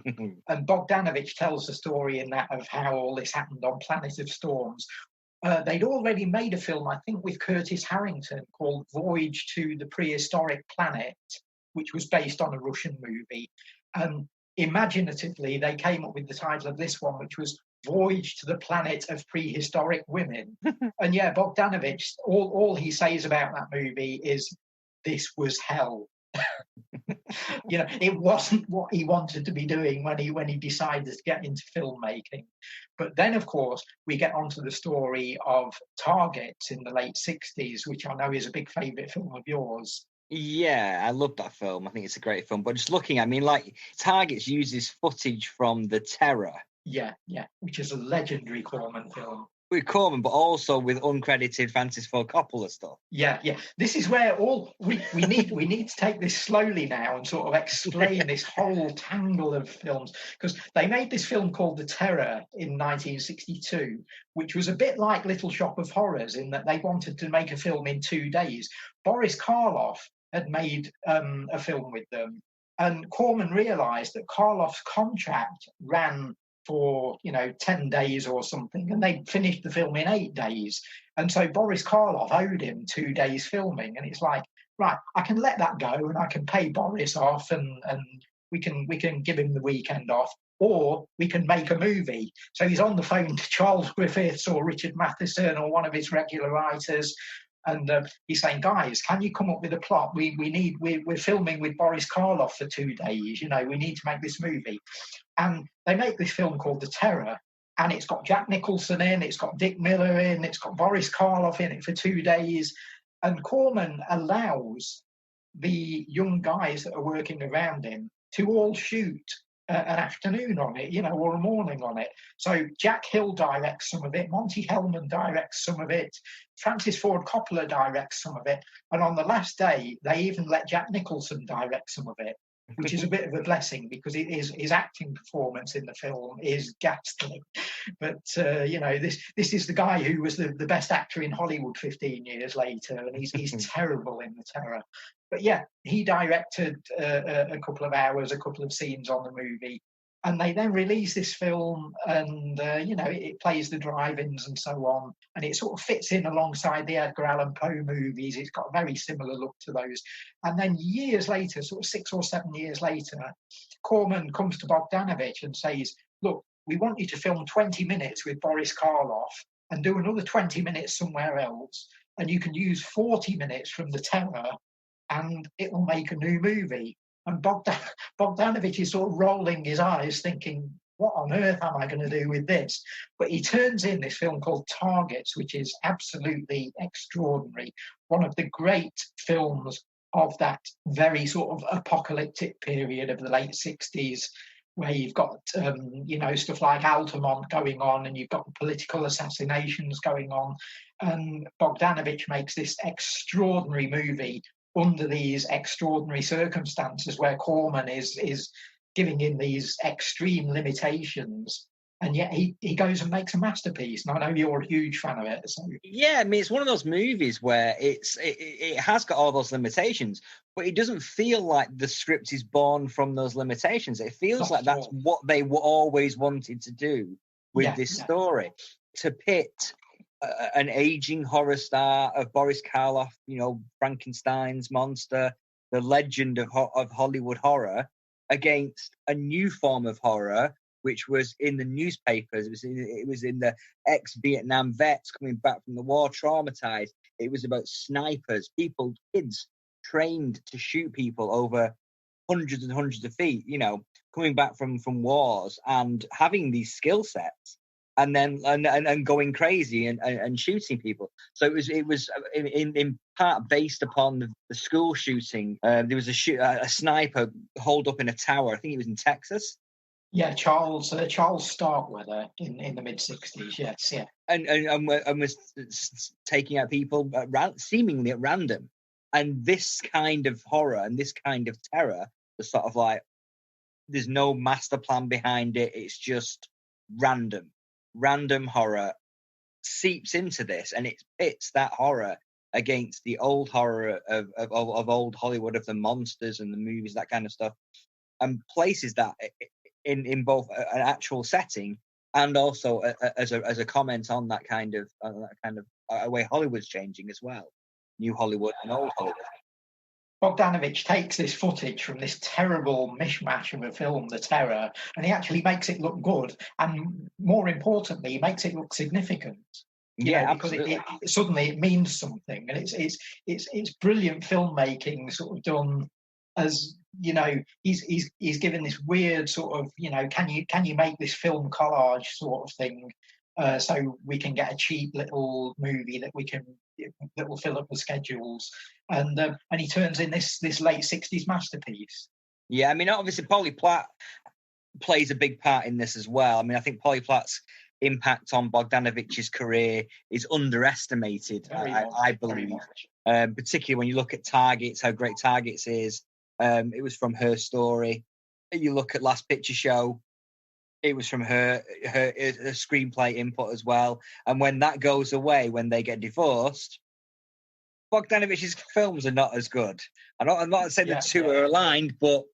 And Bogdanovich tells the story in that of how all this happened on Planet of Storms. They'd already made a film, I think, with Curtis Harrington called Voyage to the Prehistoric Planet, which was based on a Russian movie. And imaginatively, they came up with the title of this one, which was Voyage to the Planet of Prehistoric Women. And yeah, Bogdanovich, all he says about that movie is, this was hell. You know, it wasn't what he wanted to be doing when he decided to get into filmmaking. But then, of course, we get onto the story of Targets in the late 60s, which I know is a big favourite film of yours. Yeah, I love that film. I think it's a great film. But just looking, I mean, like, Targets uses footage from The Terror. Yeah, which is a legendary Corman film. With Corman, but also with uncredited Francis Ford Coppola stuff. Yeah. This is where we need to take this slowly now and sort of explain this whole tangle of films, because they made this film called The Terror in 1962, which was a bit like Little Shop of Horrors in that they wanted to make a film in 2 days. Boris Karloff had made a film with them, and Corman realised that Karloff's contract ran for 10 days or something, and they finished the film in 8 days. And so Boris Karloff owed him 2 days filming, and it's like, right, I can let that go and I can pay Boris off and we can give him the weekend off, or we can make a movie. So he's on the phone to Charles Griffiths or Richard Matheson or one of his regular writers, and he's saying, guys, can you come up with a plot? We're filming with Boris Karloff for 2 days. We need to make this movie. And they make this film called The Terror, and it's got Jack Nicholson in, it's got Dick Miller in, it's got Boris Karloff in it for 2 days. And Corman allows the young guys that are working around him to all shoot an afternoon on it, or a morning on it. So Jack Hill directs some of it, Monty Hellman directs some of it, Francis Ford Coppola directs some of it, and on the last day, they even let Jack Nicholson direct some of it, which is a bit of a blessing because his acting performance in the film is ghastly. But, this is the guy who was the best actor in Hollywood 15 years later, and he's terrible in The Terror. But yeah, he directed a couple of hours, a couple of scenes on the movie, and they then release this film, and it plays the drive-ins and so on, and it sort of fits in alongside the Edgar Allan Poe movies. It's got a very similar look to those. And then years later, sort of 6 or 7 years later, Corman comes to Bogdanovich and says, look, we want you to film 20 minutes with Boris Karloff and do another 20 minutes somewhere else, and you can use 40 minutes from The Terror, and it will make a new movie. And Bogdanovich is sort of rolling his eyes thinking, what on earth am I going to do with this? But he turns in this film called Targets, which is absolutely extraordinary. One of the great films of that very sort of apocalyptic period of the late 60s, where you've got, stuff like Altamont going on, and you've got political assassinations going on. And Bogdanovich makes this extraordinary movie under these extraordinary circumstances where Corman is giving him these extreme limitations, and yet he goes and makes a masterpiece. And I know you're a huge fan of it. So. Yeah, I mean, it's one of those movies where it has got all those limitations, but it doesn't feel like the script is born from those limitations. It feels like that's what they always wanted to do with this story, to pit an aging horror star of Boris Karloff, Frankenstein's monster, the legend of Hollywood horror, against a new form of horror, which was in the newspapers. It was in the ex-Vietnam vets coming back from the war, traumatized. It was about snipers, kids trained to shoot people over hundreds and hundreds of feet, coming back from wars and having these skill sets, and then and going crazy and shooting people. So it was in part based upon the school shooting. There was a sniper holed up in a tower. I think it was in Texas. Yeah, Charles Starkweather in the mid-60s. Yes, yeah, and was taking out people seemingly at random. And this kind of horror and this kind of terror is sort of like, there's no master plan behind it. It's just random horror seeps into this, and it pits that horror against the old horror of old Hollywood, of the monsters and the movies, that kind of stuff, and places that in both an actual setting and also as a comment on that kind of way Hollywood's changing as well, new Hollywood and old Hollywood. Bogdanovich takes this footage from this terrible mishmash of a film, The Terror, and he actually makes it look good, and more importantly, he makes it look significant. Because suddenly it means something, and it's brilliant filmmaking, sort of done as he's given this weird sort of can you make this film collage sort of thing, so we can get a cheap little movie that will fill up the schedules, and he turns in this late 60s masterpiece. Yeah, I mean, obviously Polly Platt plays a big part in this as well. I mean, I think Polly Platt's impact on Bogdanovich's career is underestimated, I believe. Particularly when you look at Targets, how great Targets is. It was from her story. You look at Last Picture Show, it was from her screenplay input as well. And when that goes away, when they get divorced, Bogdanovich's films are not as good. I'm not saying the two are aligned, but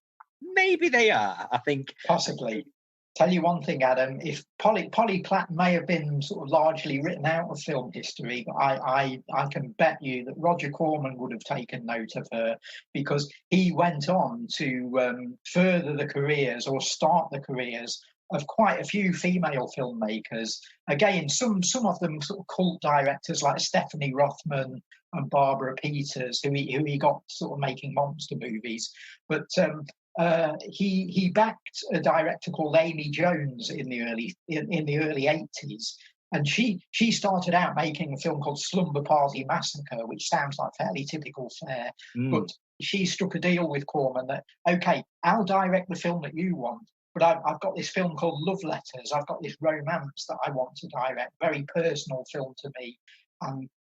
maybe they are, I think. Possibly. Tell you one thing, Adam, if Polly Platt may have been sort of largely written out of film history, but I can bet you that Roger Corman would have taken note of her, because he went on to further the careers, or start the careers, of quite a few female filmmakers. Again, some of them sort of cult directors like Stephanie Rothman and Barbara Peters, who he got sort of making monster movies. But he backed a director called Amy Jones in the early 80s, and she started out making a film called Slumber Party Massacre, which sounds like fairly typical fare. But she struck a deal with Corman that, okay, I'll direct the film that you want, but I've got this film called Love Letters. I've got this romance that I want to direct, very personal film to me.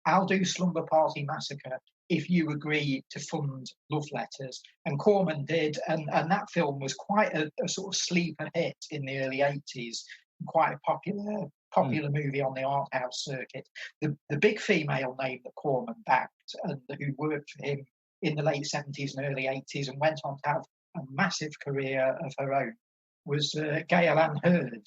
I'll do Slumber Party Massacre if you agree to fund Love Letters. And Corman did, and that film was quite a sort of sleeper hit in the early 80s, quite a popular movie on the art house circuit. The big female name that Corman backed, and who worked for him in the late 70s and early 80s and went on to have a massive career of her own, was Gail Ann Hurd,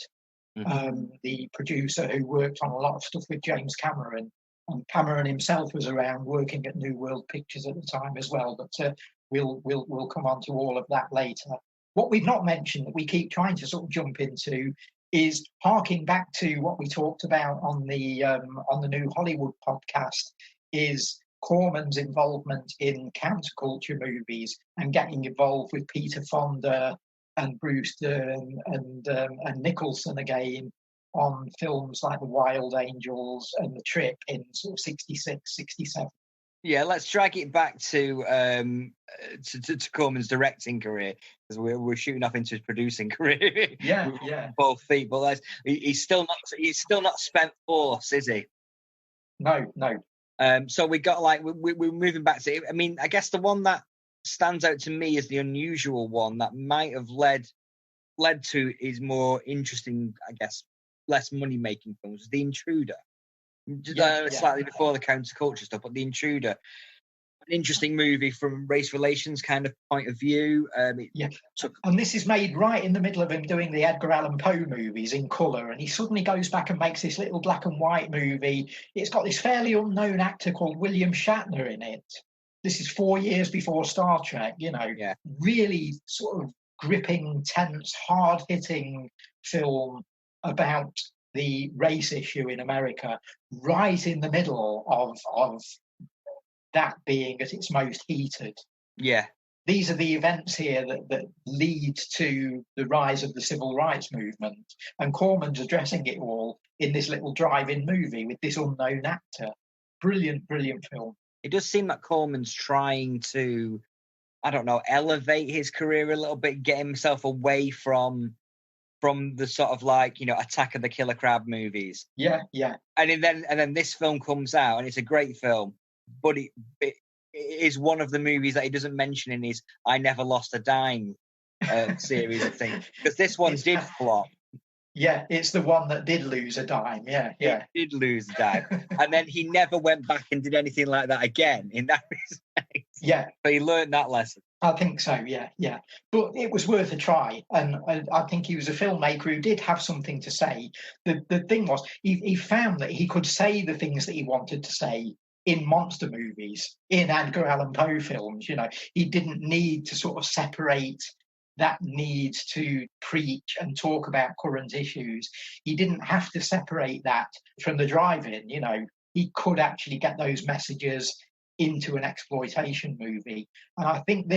the producer who worked on a lot of stuff with James Cameron. And Cameron himself was around working at New World Pictures at the time as well. But we'll come on to all of that later. What we've not mentioned, that we keep trying to sort of jump into, is harking back to what we talked about on the New Hollywood podcast, is Corman's involvement in counterculture movies and getting involved with Peter Fonda and Bruce Dern and Nicholson again on films like The Wild Angels and The Trip in sort of 66, 67. Yeah, let's drag it back to Corman's directing career, because we're shooting off into his producing career. Yeah. Both feet, but he's still not spent force, is he? No. So we got we're moving back to. I mean, I guess the one that stands out to me as the unusual one that might have led to his more interesting, I guess, less money making films, was The Intruder. Slightly before the counterculture stuff, but The Intruder. an interesting movie from race relations kind of point of view. And this is made right in the middle of him doing the Edgar Allan Poe movies in colour, and he suddenly goes back and makes this little black and white movie. It's got this fairly unknown actor called William Shatner in it. This is 4 years before Star Trek, really sort of gripping, tense, hard-hitting film about the race issue in America, right in the middle of that being at its most heated. Yeah. These are the events here that lead to the rise of the civil rights movement. And Corman's addressing it all in this little drive-in movie with this unknown actor. Brilliant, brilliant film. It does seem that Corman's trying to, I don't know, elevate his career a little bit, get himself away from the sort of Attack of the Killer Crab movies. Yeah. And then this film comes out, and it's a great film, but it is one of the movies that he doesn't mention in his I Never Lost a Dime series of things, because this one did flop. Yeah, it's the one that did lose a dime. Yeah. It did lose a dime. And then he never went back and did anything like that again in that respect. Yeah. But he learned that lesson. I think so, yeah. But it was worth a try. And I think he was a filmmaker who did have something to say. The thing was, he found that he could say the things that he wanted to say in monster movies, in Edgar Allan Poe films. He didn't need to sort of separate that need to preach and talk about current issues. He didn't have to separate that from the drive-in. He could actually get those messages into an exploitation movie. And I think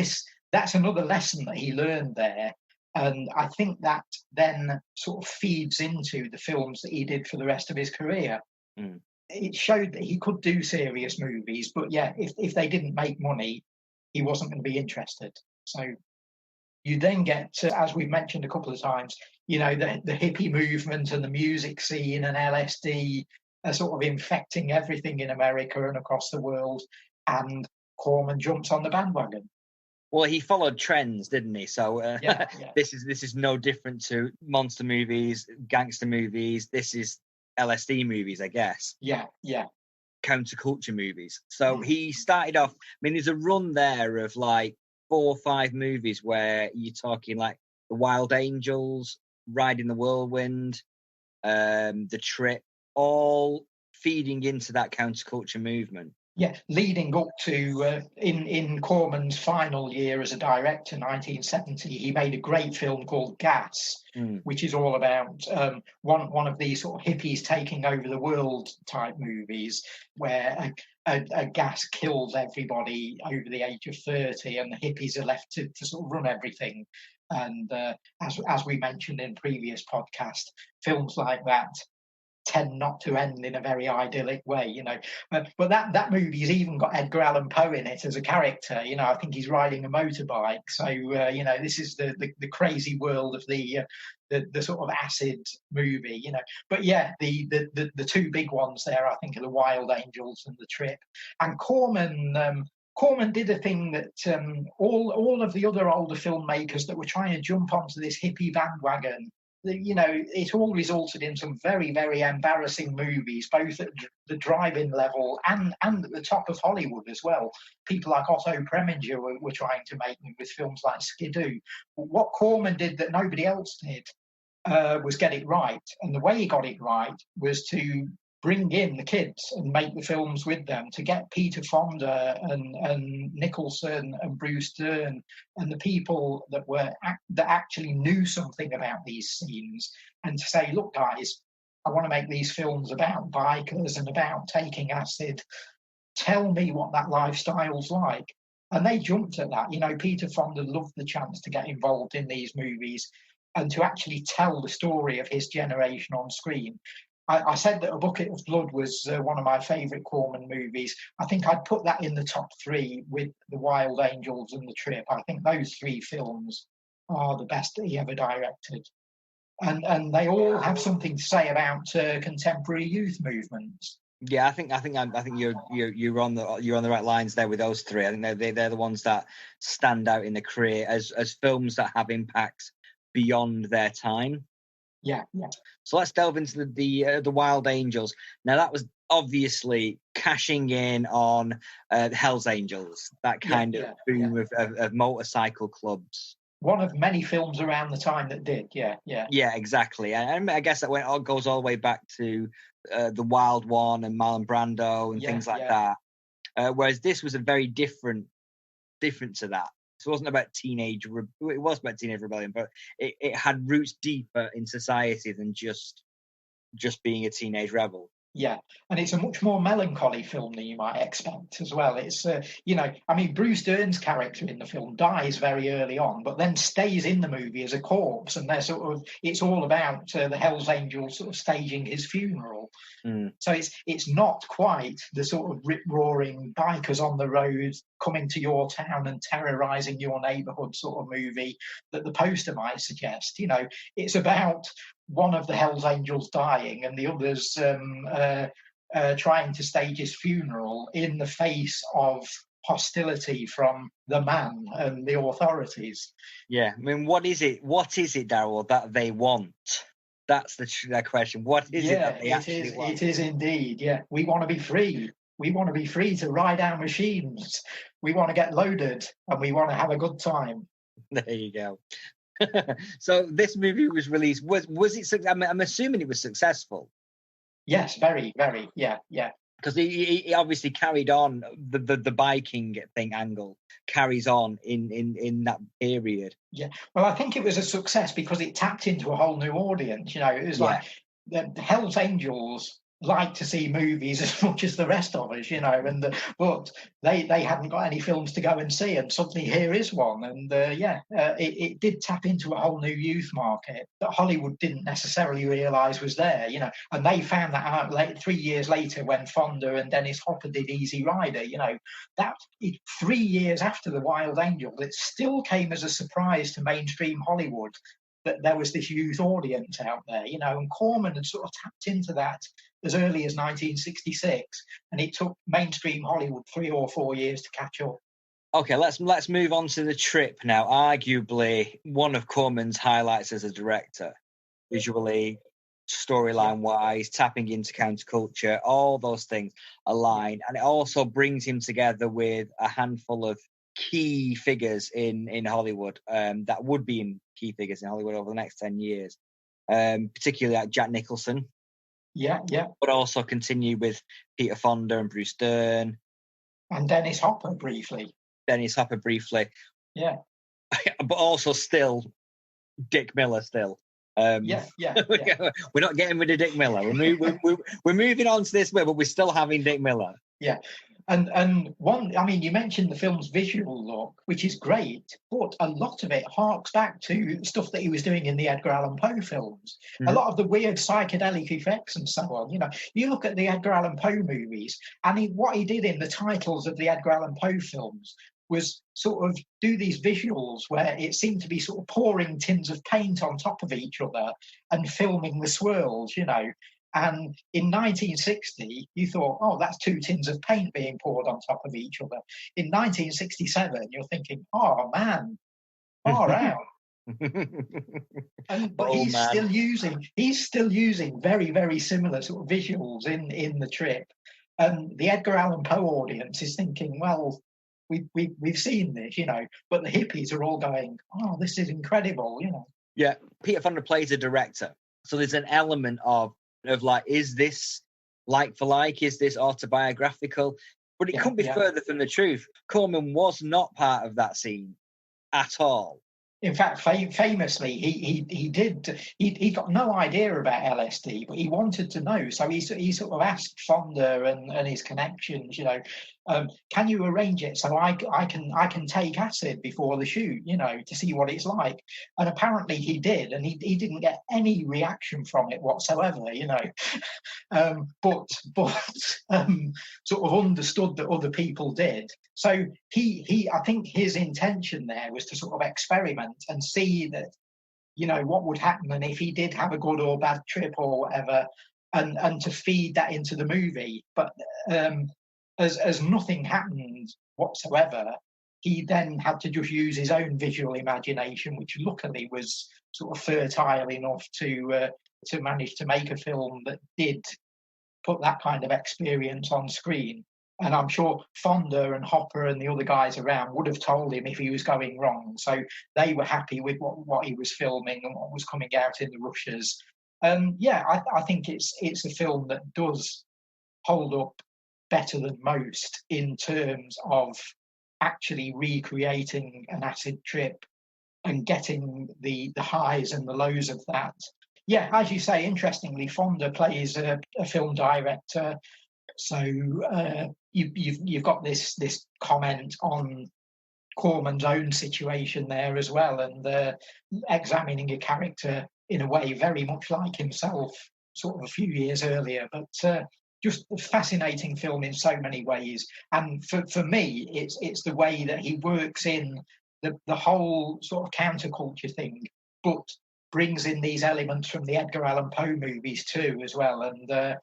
that's another lesson that he learned there. And I think that then sort of feeds into the films that he did for the rest of his career. Mm. It showed that he could do serious movies, but if they didn't make money, he wasn't going to be interested. So you then get, as we've mentioned a couple of times, the hippie movement and the music scene and LSD are sort of infecting everything in America and across the world, and Corman jumps on the bandwagon. Well, he followed trends, didn't he? So this is no different to monster movies, gangster movies. This is LSD movies, I guess. Yeah. Counterculture movies. So he started off, there's a run there of 4 or 5 movies where you're talking like The Wild Angels, Riding the Whirlwind, The Trip, all feeding into that counterculture movement. Yeah, leading up to, in Corman's final year as a director, 1970, he made a great film called Gas, which is all about one of these sort of hippies taking over the world type movies, where a gas kills everybody over the age of 30 and the hippies are left to sort of run everything. And as we mentioned in previous podcast, films like that tend not to end in a very idyllic way, But that movie's even got Edgar Allan Poe in it as a character. I think he's riding a motorbike. So this is the crazy world of the sort of acid movie, But yeah, the two big ones there, I think, are The Wild Angels and The Trip. And Corman did a thing that all of the other older filmmakers that were trying to jump onto this hippie bandwagon, it all resulted in some very, very embarrassing movies, both at the drive-in level and at the top of Hollywood as well. People like Otto Preminger were trying to make them with films like Skidoo. But what Corman did that nobody else did was get it right. And the way he got it right was to bring in the kids and make the films with them, to get Peter Fonda and Nicholson and Bruce Dern and the people that actually knew something about these scenes, and to say, look, guys, I want to make these films about bikers and about taking acid. Tell me what that lifestyle's like. And they jumped at that. Peter Fonda loved the chance to get involved in these movies and to actually tell the story of his generation on screen. I said that A Bucket of Blood was one of my favourite Corman movies. I think I'd put that in the top 3 with The Wild Angels and The Trip. I think those 3 films are the best that he ever directed. And they all have something to say about contemporary youth movements. Yeah, I think you're on the right lines there with those 3. I think they're the ones that stand out in the career as films that have impacts beyond their time. Yeah. So let's delve into the Wild Angels. Now that was obviously cashing in on Hell's Angels, that kind of boom of motorcycle clubs. One of many films around the time that did, yeah. Yeah, exactly. And I guess that goes all the way back to The Wild One and Marlon Brando and things like that. Whereas this was a very different to that. So it wasn't about teenage. It was about teenage rebellion, but it had roots deeper in society than just being a teenage rebel. Yeah, and it's a much more melancholy film than you might expect as well. It's, I mean, Bruce Dern's character in the film dies very early on, but then stays in the movie as a corpse, and it's all about the Hells Angels sort of staging his funeral. So it's not quite the sort of rip-roaring bikers on the road coming to your town and terrorizing your neighborhood sort of movie that the poster might suggest. It's about one of the Hells Angels dying and the others trying to stage his funeral in the face of hostility from the man and the authorities. Yeah, I mean, what is it, Daryl, that they want? That's the question. What is it that they actually want? It is indeed, yeah. We want to be free. We want to be free to ride our machines. We want to get loaded and we want to have a good time. There you go. So this movie was released. Was it? I'm assuming it was successful. Yes, very, very. Yeah. Because he obviously carried on the biking thing angle carries on in that period. Yeah. Well, I think it was a success because it tapped into a whole new audience. It was like the Hells Angels like to see movies as much as the rest of us, but they hadn't got any films to go and see, and suddenly here is one, and it did tap into a whole new youth market that Hollywood didn't necessarily realise was there, and they found that out 3 years later when Fonda and Dennis Hopper did Easy Rider, that 3 years after The Wild Angels, it still came as a surprise to mainstream Hollywood that there was this youth audience out there, and Corman had sort of tapped into that as early as 1966, and it took mainstream Hollywood 3 or 4 years to catch up. Okay, let's move on to The Trip now. Arguably one of Corman's highlights as a director, visually, storyline-wise, tapping into counterculture, all those things align, and it also brings him together with a handful of key figures in Hollywood that would be key figures in Hollywood over the next 10 years, particularly like Jack Nicholson. Yeah. But also continue with Peter Fonda and Bruce Dern. And Dennis Hopper briefly. Yeah. But also still Dick Miller still. Yeah. We're not getting rid of Dick Miller. We're moving on to this way, but we're still having Dick Miller. Yeah. And one, I mean, you mentioned the film's visual look, which is great, but a lot of it harks back to stuff that he was doing in the Edgar Allan Poe films. A lot of the weird psychedelic effects and so on. You look at the Edgar Allan Poe movies, and what he did in the titles of the Edgar Allan Poe films was sort of do these visuals where it seemed to be sort of pouring tins of paint on top of each other and filming the swirls, And in 1960, you thought, oh, that's 2 tins of paint being poured on top of each other. In 1967, you're thinking, oh, man, far out. But he's still using very, very similar sort of visuals in The Trip. And the Edgar Allan Poe audience is thinking, well, we've seen this, but the hippies are all going, oh, this is incredible, Yeah, Peter Fonda plays a director. So there's an element of like, is this like for like? Is this autobiographical? But it couldn't be further from the truth. Corman was not part of that scene at all. In fact, famously, he got no idea about LSD, but he wanted to know. So he sort of asked Fonda and his connections, can you arrange it so I can take acid before the shoot, to see what it's like. And apparently he did, and he didn't get any reaction from it whatsoever, but sort of understood that other people did. So I think his intention there was to sort of experiment and see that, what would happen, and if he did have a good or bad trip or whatever, and to feed that into the movie. But as nothing happened whatsoever, he then had to just use his own visual imagination, which luckily was sort of fertile enough to manage to make a film that did put that kind of experience on screen. And I'm sure Fonda and Hopper and the other guys around would have told him if he was going wrong. So they were happy with what he was filming and what was coming out in the rushes. I think it's a film that does hold up better than most in terms of actually recreating an acid trip and getting the highs and the lows of that. Yeah, as you say, interestingly, Fonda plays a film director. So you've got this comment on Corman's own situation there as well, and examining a character in a way very much like himself, sort of a few years earlier. But just a fascinating film in so many ways. And for me, it's the way that he works in the whole sort of counterculture thing, but brings in these elements from the Edgar Allan Poe movies too, as well. And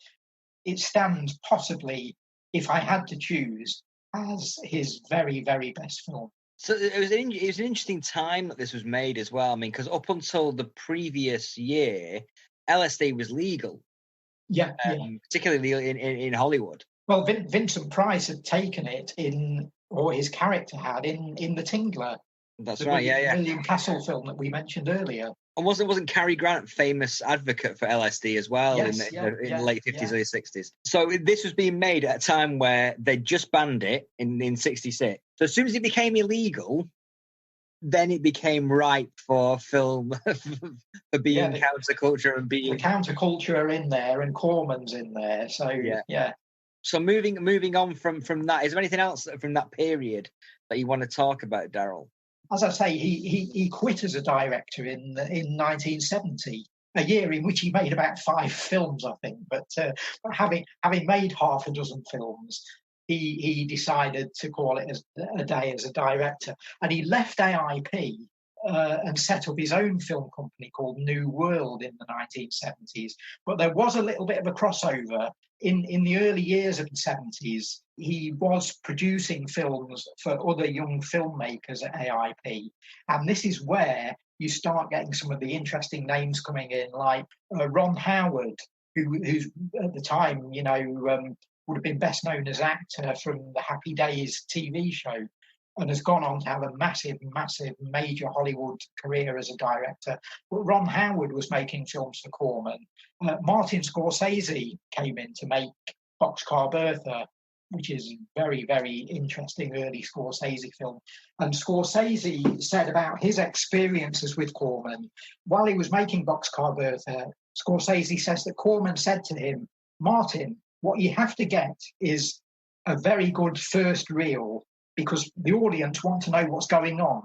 it stands possibly, if I had to choose, as his very, very best film. So it was an interesting time that this was made as well. I mean, because up until the previous year, LSD was legal. Yeah, particularly in Hollywood. Well, Vincent Price had taken it or his character had in The Tingler. That's right, yeah. William Castle film that we mentioned earlier. And wasn't Cary Grant famous advocate for LSD as well in the late 50s, early 60s? So this was being made at a time where they just banned it in 66. So as soon as it became illegal, then it became ripe for film for being counterculture and being... The counterculture are in there and Cormans in there, so yeah. So moving on from that, is there anything else from that period that you want to talk about, Daryl? As I say, he quit as a director in 1970, a year in which he made about 5 films, I think. But having made half a dozen films, he decided to call it a day as a director. And he left AIP and set up his own film company called New World in the 1970s. But there was a little bit of a crossover. In the early years of the 70s, he was producing films for other young filmmakers at AIP. And this is where you start getting some of the interesting names coming in, like Ron Howard, who's at the time, would have been best known as actor from the Happy Days TV show, and has gone on to have a massive, major Hollywood career as a director. But Ron Howard was making films for Corman. Martin Scorsese came in to make Boxcar Bertha, which is very, very interesting early Scorsese film. And Scorsese said about his experiences with Corman, while he was making Boxcar Bertha, Scorsese says that Corman said to him, "Martin, what you have to get is a very good first reel, because the audience want to know what's going on."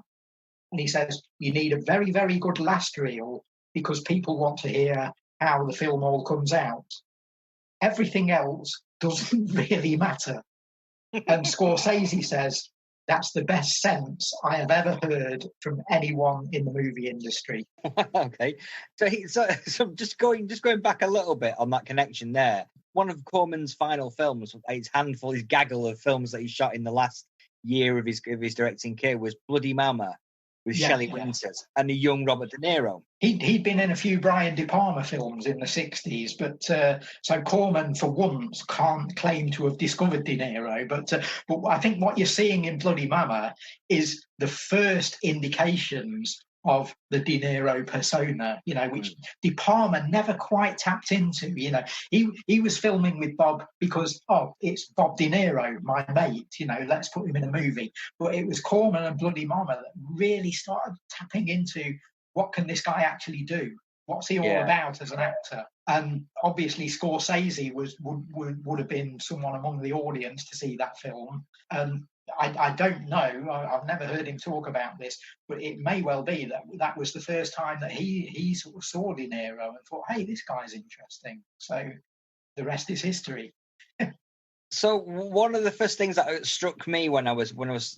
And he says, "You need a very, very good last reel, because people want to hear how the film all comes out. Everything else doesn't really matter." And Scorsese says, "That's the best sense I have ever heard from anyone in the movie industry." Okay, so just going back a little bit on that connection there. One of Corman's final films, his gaggle of films that he shot in the last year of his directing career, was Bloody Mama with Shelley Winters and a young Robert De Niro. He'd been in a few Brian De Palma films in the 60s, but so Corman for once can't claim to have discovered De Niro. But I think what you're seeing in Bloody Mama is the first indications of the De Niro persona, which De Palma never quite tapped into. He was filming with Bob because, it's Bob De Niro, my mate, let's put him in a movie. But it was Corman and Bloody Mama that really started tapping into, what can this guy actually do? What's he all about as an actor? And obviously Scorsese would have been someone among the audience to see that film. I don't know, I've never heard him talk about this, but it may well be that was the first time that he sort of saw De Niro and thought, hey, this guy's interesting. So the rest is history. So one of the first things that struck me when I was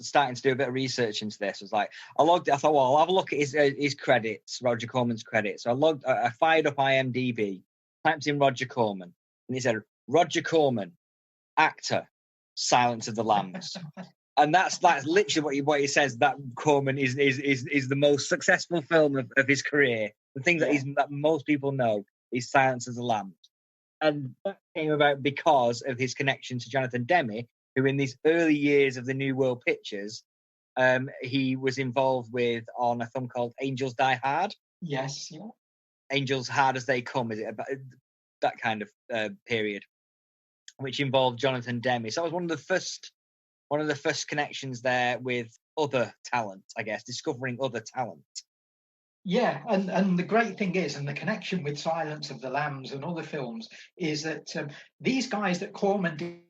starting to do a bit of research into this was like, I thought, well, I'll have a look at his credits, Roger Corman's credits. So I fired up IMDb, typed in Roger Corman, and he said, Roger Corman, actor, Silence of the Lambs. And that's literally what he says, that Corman is the most successful film of his career. The thing that most people know is Silence of the Lambs. And that came about because of his connection to Jonathan Demme, who in these early years of the New World Pictures, he was involved with on a film called Angels Die Hard. Yes, yeah. Angels Hard as They Come, is it about that kind of period, which involved Jonathan Demme. So that was one of the first connections there with other talent, I guess, discovering other talent. Yeah, and the great thing is, and the connection with Silence of the Lambs and other films, is that these guys that Corman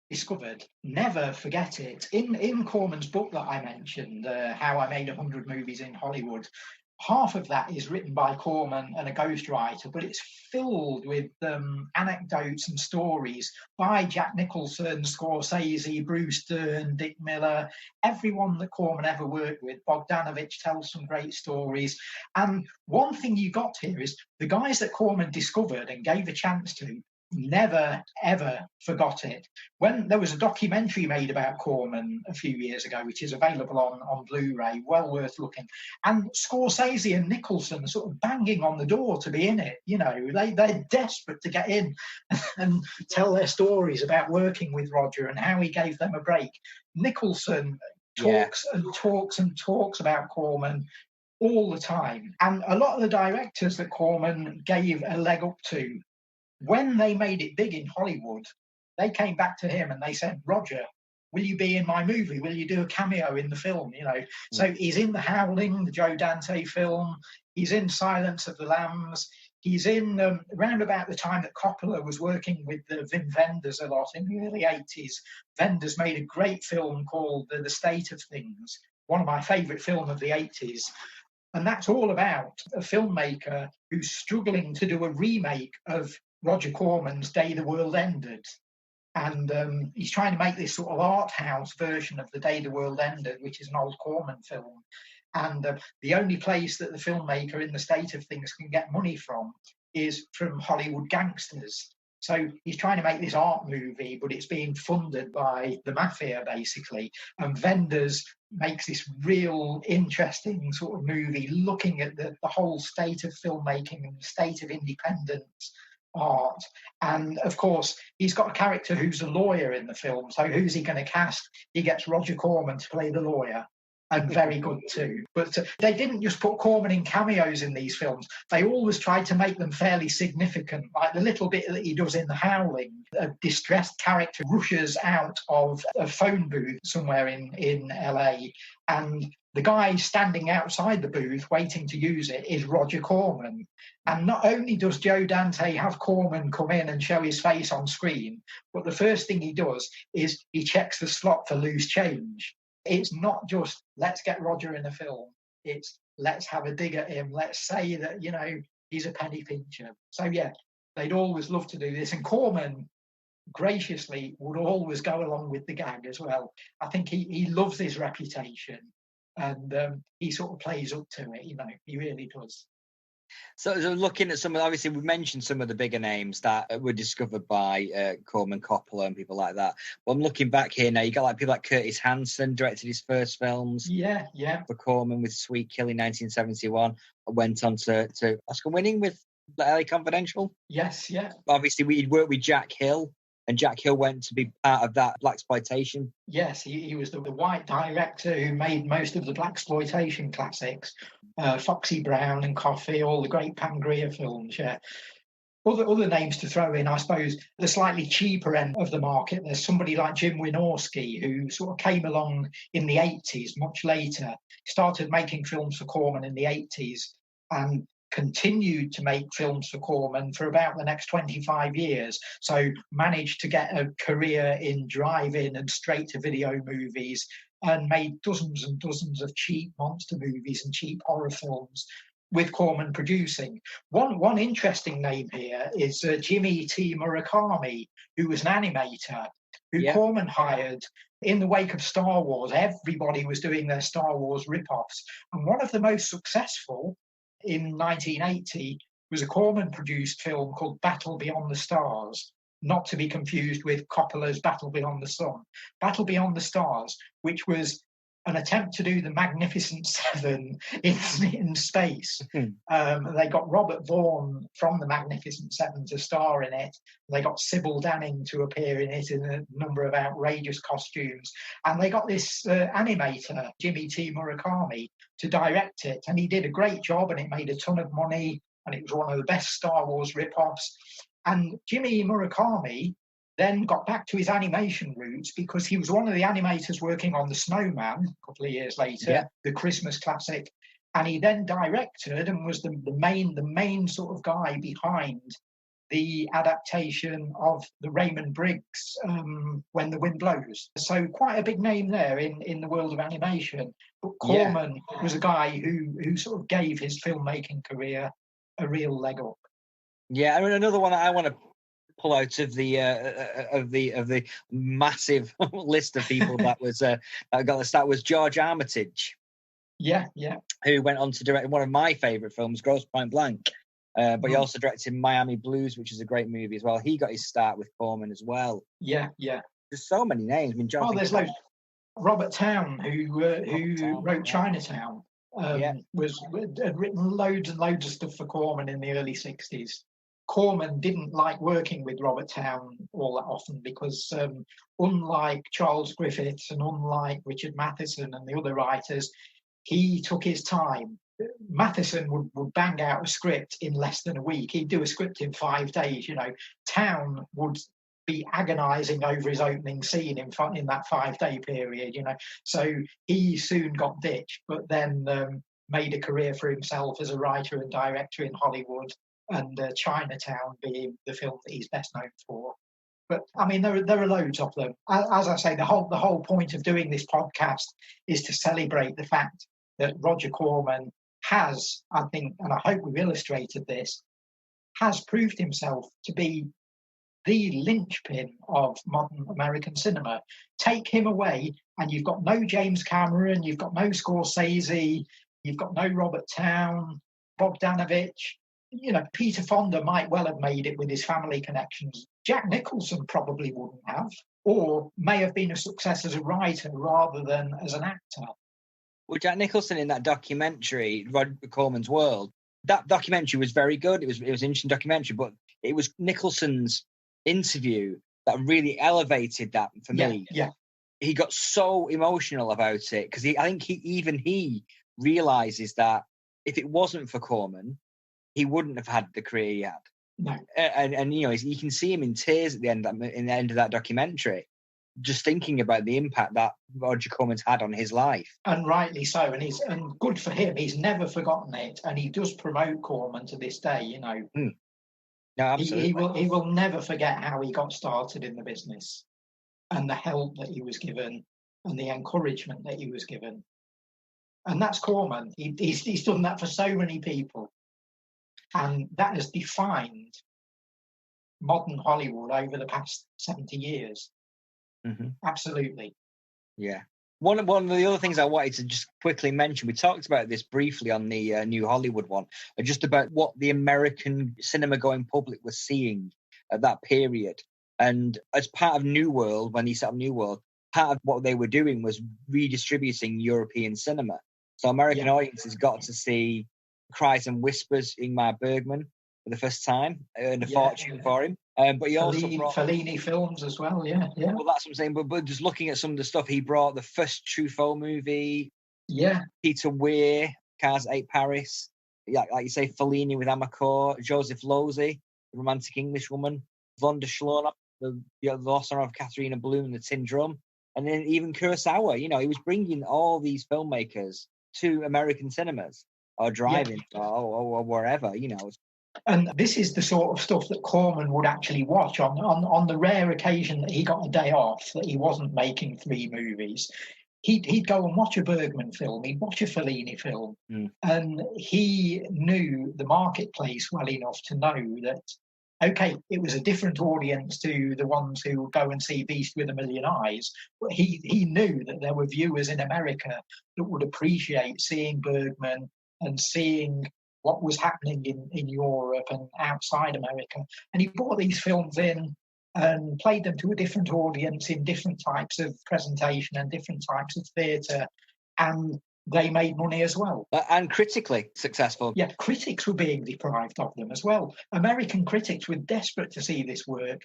discovered never forget it. In Corman's book that I mentioned, How I Made 100 Movies in Hollywood, half of that is written by Corman and a ghostwriter, but it's filled with anecdotes and stories by Jack Nicholson, Scorsese, Bruce Dern, Dick Miller, everyone that Corman ever worked with. Bogdanovich tells some great stories. And one thing you got here is the guys that Corman discovered and gave a chance to never, ever forgot it. When there was a documentary made about Corman a few years ago, which is available on Blu-ray, well worth looking, and Scorsese and Nicholson are sort of banging on the door to be in it. You know, they're desperate to get in and tell their stories about working with Roger and how he gave them a break. Nicholson talks and talks and talks about Corman all the time. And a lot of the directors that Corman gave a leg up to, when they made it big in Hollywood, they came back to him and they said, Roger, will you be in my movie? Will you do a cameo in the film? You know, so he's in The Howling, the Joe Dante film. He's in Silence of the Lambs. He's in around about the time that Coppola was working with Wim Wenders a lot in the early 80s. Wenders made a great film called The State of Things, one of my favourite films of the 80s. And that's all about a filmmaker who's struggling to do a remake of Roger Corman's Day the World Ended. And he's trying to make this sort of art house version of The Day the World Ended, which is an old Corman film. And the only place that the filmmaker in The State of Things can get money from is from Hollywood gangsters. So he's trying to make this art movie, but it's being funded by the mafia, basically. And Wenders makes this real interesting sort of movie looking at the whole state of filmmaking and the state of independent art. And of course, he's got a character who's a lawyer in the film. So who's he going to cast? He gets Roger Corman to play the lawyer. And very good too. But they didn't just put Corman in cameos in these films. They always tried to make them fairly significant, like the little bit that he does in The Howling. A distressed character rushes out of a phone booth somewhere in LA, and the guy standing outside the booth waiting to use it is Roger Corman. And not only does Joe Dante have Corman come in and show his face on screen, but the first thing he does is he checks the slot for loose change. It's not just, let's get Roger in a film. It's, let's have a dig at him. Let's say that, you know, he's a penny pincher. So, yeah, they'd always love to do this. And Corman graciously would always go along with the gag as well. I think he loves his reputation, and he sort of plays up to it, you know, he really does. So looking at some of, obviously we mentioned some of the bigger names that were discovered by Corman, Coppola and people like that. But I'm looking back here now, you got like people like Curtis Hanson, directed his first films. Yeah. For Corman with Sweet Kill in 1971. Went on to Oscar winning with LA Confidential. Yes, yeah. Obviously we'd worked with Jack Hill, and Jack Hill went to be part of that blaxploitation. Yes, he was the white director who made most of the blaxploitation classics, Foxy Brown and Coffee, all the great Pangria films. Yeah. Other names to throw in, I suppose, the slightly cheaper end of the market. There's somebody like Jim Wynorski, who sort of came along in the 80s, much later, started making films for Corman in the 80s, and continued to make films for Corman for about the next 25 years. So managed to get a career in drive-in and straight-to-video movies, and made dozens and dozens of cheap monster movies and cheap horror films with Corman producing. One interesting name here is Jimmy T. Murakami, who was an animator who Corman hired in the wake of Star Wars. Everybody was doing their Star Wars rip-offs. And one of the most successful in 1980 was a Corman-produced film called Battle Beyond the Stars, not to be confused with Coppola's Battle Beyond the Sun. Battle Beyond the Stars, which was an attempt to do the Magnificent Seven in space. They got Robert Vaughn from the Magnificent Seven to star in it. They got Sybil Danning to appear in it in a number of outrageous costumes. And they got this animator, Jimmy T. Murakami, to direct it. And he did a great job, and it made a ton of money. And it was one of the best Star Wars rip-offs. And Jimmy Murakami then got back to his animation roots because he was one of the animators working on The Snowman a couple of years later, the Christmas classic. And he then directed and was the main sort of guy behind the adaptation of the Raymond Briggs When the Wind Blows. So quite a big name there in the world of animation. But Corman was a guy who sort of gave his filmmaking career a real leg up. Yeah, I mean, another one I want to pull out of the massive list of people that was that got the start was George Armitage. Yeah. Who went on to direct one of my favourite films, Grosse Pointe Blank. But he also directed Miami Blues, which is a great movie as well. He got his start with Corman as well. Yeah. There's so many names. I mean, there's loads. Robert Towne, who wrote Chinatown, had written loads and loads of stuff for Corman in the early 60s. Corman didn't like working with Robert Towne all that often because unlike Charles Griffiths and unlike Richard Matheson and the other writers, he took his time. Matheson would bang out a script in less than a week. He'd do a script in 5 days. Towne would be agonising over his opening scene in that 5-day period. So he soon got ditched, but then made a career for himself as a writer and director in Hollywood, and Chinatown being the film that he's best known for. But I mean, there are loads of them. As I say, the whole point of doing this podcast is to celebrate the fact that Roger Corman has, I think, and I hope we've illustrated this, has proved himself to be the linchpin of modern American cinema. Take him away, and you've got no James Cameron, you've got no Scorsese, you've got no Robert Towne, Bogdanovich. Peter Fonda might well have made it with his family connections. Jack Nicholson probably wouldn't have, or may have been a success as a writer rather than as an actor. Well, Jack Nicholson in that documentary, Roger Corman's World, that documentary was very good. It was an interesting documentary, but it was Nicholson's interview that really elevated that for me. Yeah. He got so emotional about it because I think he realizes that if it wasn't for Corman, he wouldn't have had the career he had. No. And you can see him in tears at the end of that documentary, just thinking about the impact that Roger Corman's had on his life. And rightly so. And good for him. He's never forgotten it, and he does promote Corman to this day. No, absolutely. He will never forget how he got started in the business, and the help that he was given, and the encouragement that he was given. And that's Corman. He's done that for so many people. And that has defined modern Hollywood over the past 70 years. Mm-hmm. Absolutely. Yeah. One of the other things I wanted to just quickly mention, we talked about this briefly on the New Hollywood one, just about what the American cinema-going public was seeing at that period. And as part of New World, when he set up New World, part of what they were doing was redistributing European cinema. So American audiences got to see Cries and Whispers, Ingmar Bergman, for the first time, earned a fortune for him. But he also brought Fellini films as well, yeah. Well, that's what I'm saying. But just looking at some of the stuff, he brought the first Truffaut movie. Yeah. Peter Weir, Cars 8 Paris. Like you say, Fellini with Amarcord, Joseph Losey, The Romantic Englishwoman, Von der Schloon, the Lost Honor of Katharina Bloom, The Tin Drum, and then even Kurosawa. He was bringing all these filmmakers to American cinemas. Or driving, or wherever, And this is the sort of stuff that Corman would actually watch on the rare occasion that he got a day off, that he wasn't making 3 movies. He'd go and watch a Bergman film, he'd watch a Fellini film, and he knew the marketplace well enough to know that, okay, it was a different audience to the ones who would go and see Beast with a Million Eyes, but he knew that there were viewers in America that would appreciate seeing Bergman and seeing what was happening in Europe and outside America. And he brought these films in and played them to a different audience in different types of presentation and different types of theatre. and they made money as well. And critically successful. Yeah, critics were being deprived of them as well. American critics were desperate to see this work,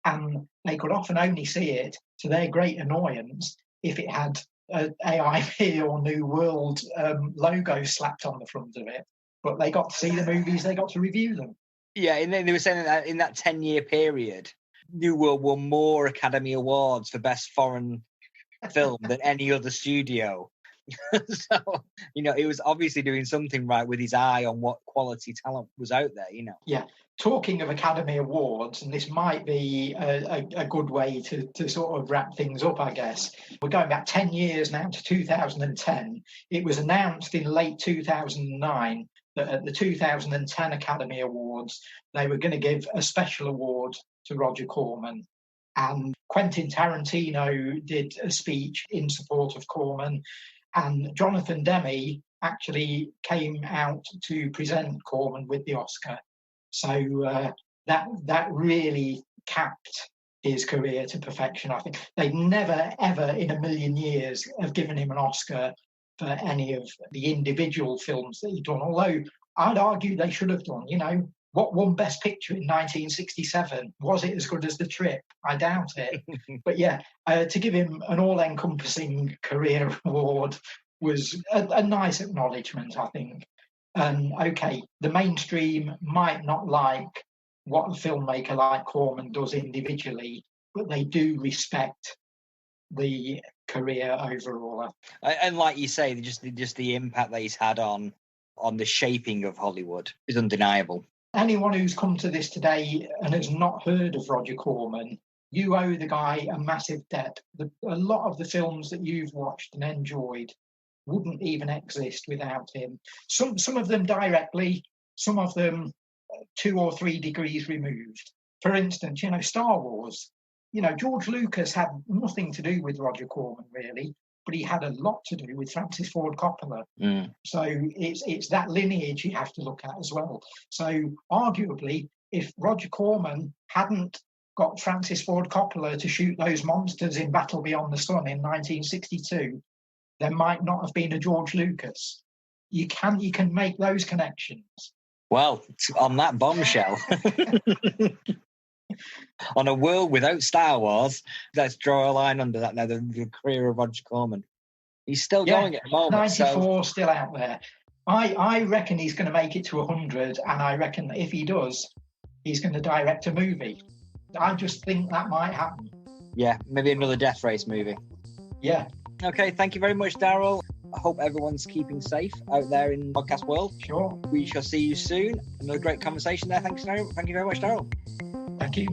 and they could often only see it, to their great annoyance, if it had AIP or New World logo slapped on the front of it. But they got to see the movies, they got to review them. Yeah, and then they were saying that in that 10-year period, New World won more Academy Awards for Best Foreign Film than any other studio. So, it was obviously doing something right with his eye on what quality talent was out there, Yeah. Talking of Academy Awards, and this might be a good way to sort of wrap things up, I guess. We're going back 10 years now to 2010. It was announced in late 2009 that at the 2010 Academy Awards, they were going to give a special award to Roger Corman. And Quentin Tarantino did a speech in support of Corman. And Jonathan Demme actually came out to present Corman with the Oscar. So that really capped his career to perfection. I think they'd never, ever in a million years have given him an Oscar for any of the individual films that he'd done, although I'd argue they should have done. What won Best Picture in 1967? Was it as good as The Trip? I doubt it. But yeah, to give him an all-encompassing career award was a nice acknowledgement, I think. And okay, the mainstream might not like what a filmmaker like Corman does individually, but they do respect the career overall. And like you say, just the impact that he's had on the shaping of Hollywood is undeniable. Anyone who's come to this today and has not heard of Roger Corman, you owe the guy a massive debt. A lot of the films that you've watched and enjoyed wouldn't even exist without him. Some of them directly, some of them 2 or 3 degrees removed. For instance, Star Wars. George Lucas had nothing to do with Roger Corman, really, but he had a lot to do with Francis Ford Coppola. So it's that lineage you have to look at as well. So arguably, if Roger Corman hadn't got Francis Ford Coppola to shoot those monsters in Battle Beyond the Sun in 1962, there might not have been a George Lucas. You can make those connections. Well, on that bombshell, on a world without Star Wars, let's draw a line under that now, the career of Roger Corman. He's still going at the moment. 94 still out there. I reckon he's going to make it to 100, and I reckon if he does, he's going to direct a movie. I just think that might happen. Yeah, maybe another Death Race movie. Yeah. Okay, thank you very much, Daryl. I hope everyone's keeping safe out there in the podcast world. Sure. We shall see you soon. Another great conversation there. Thank you very much, Daryl. Thank you.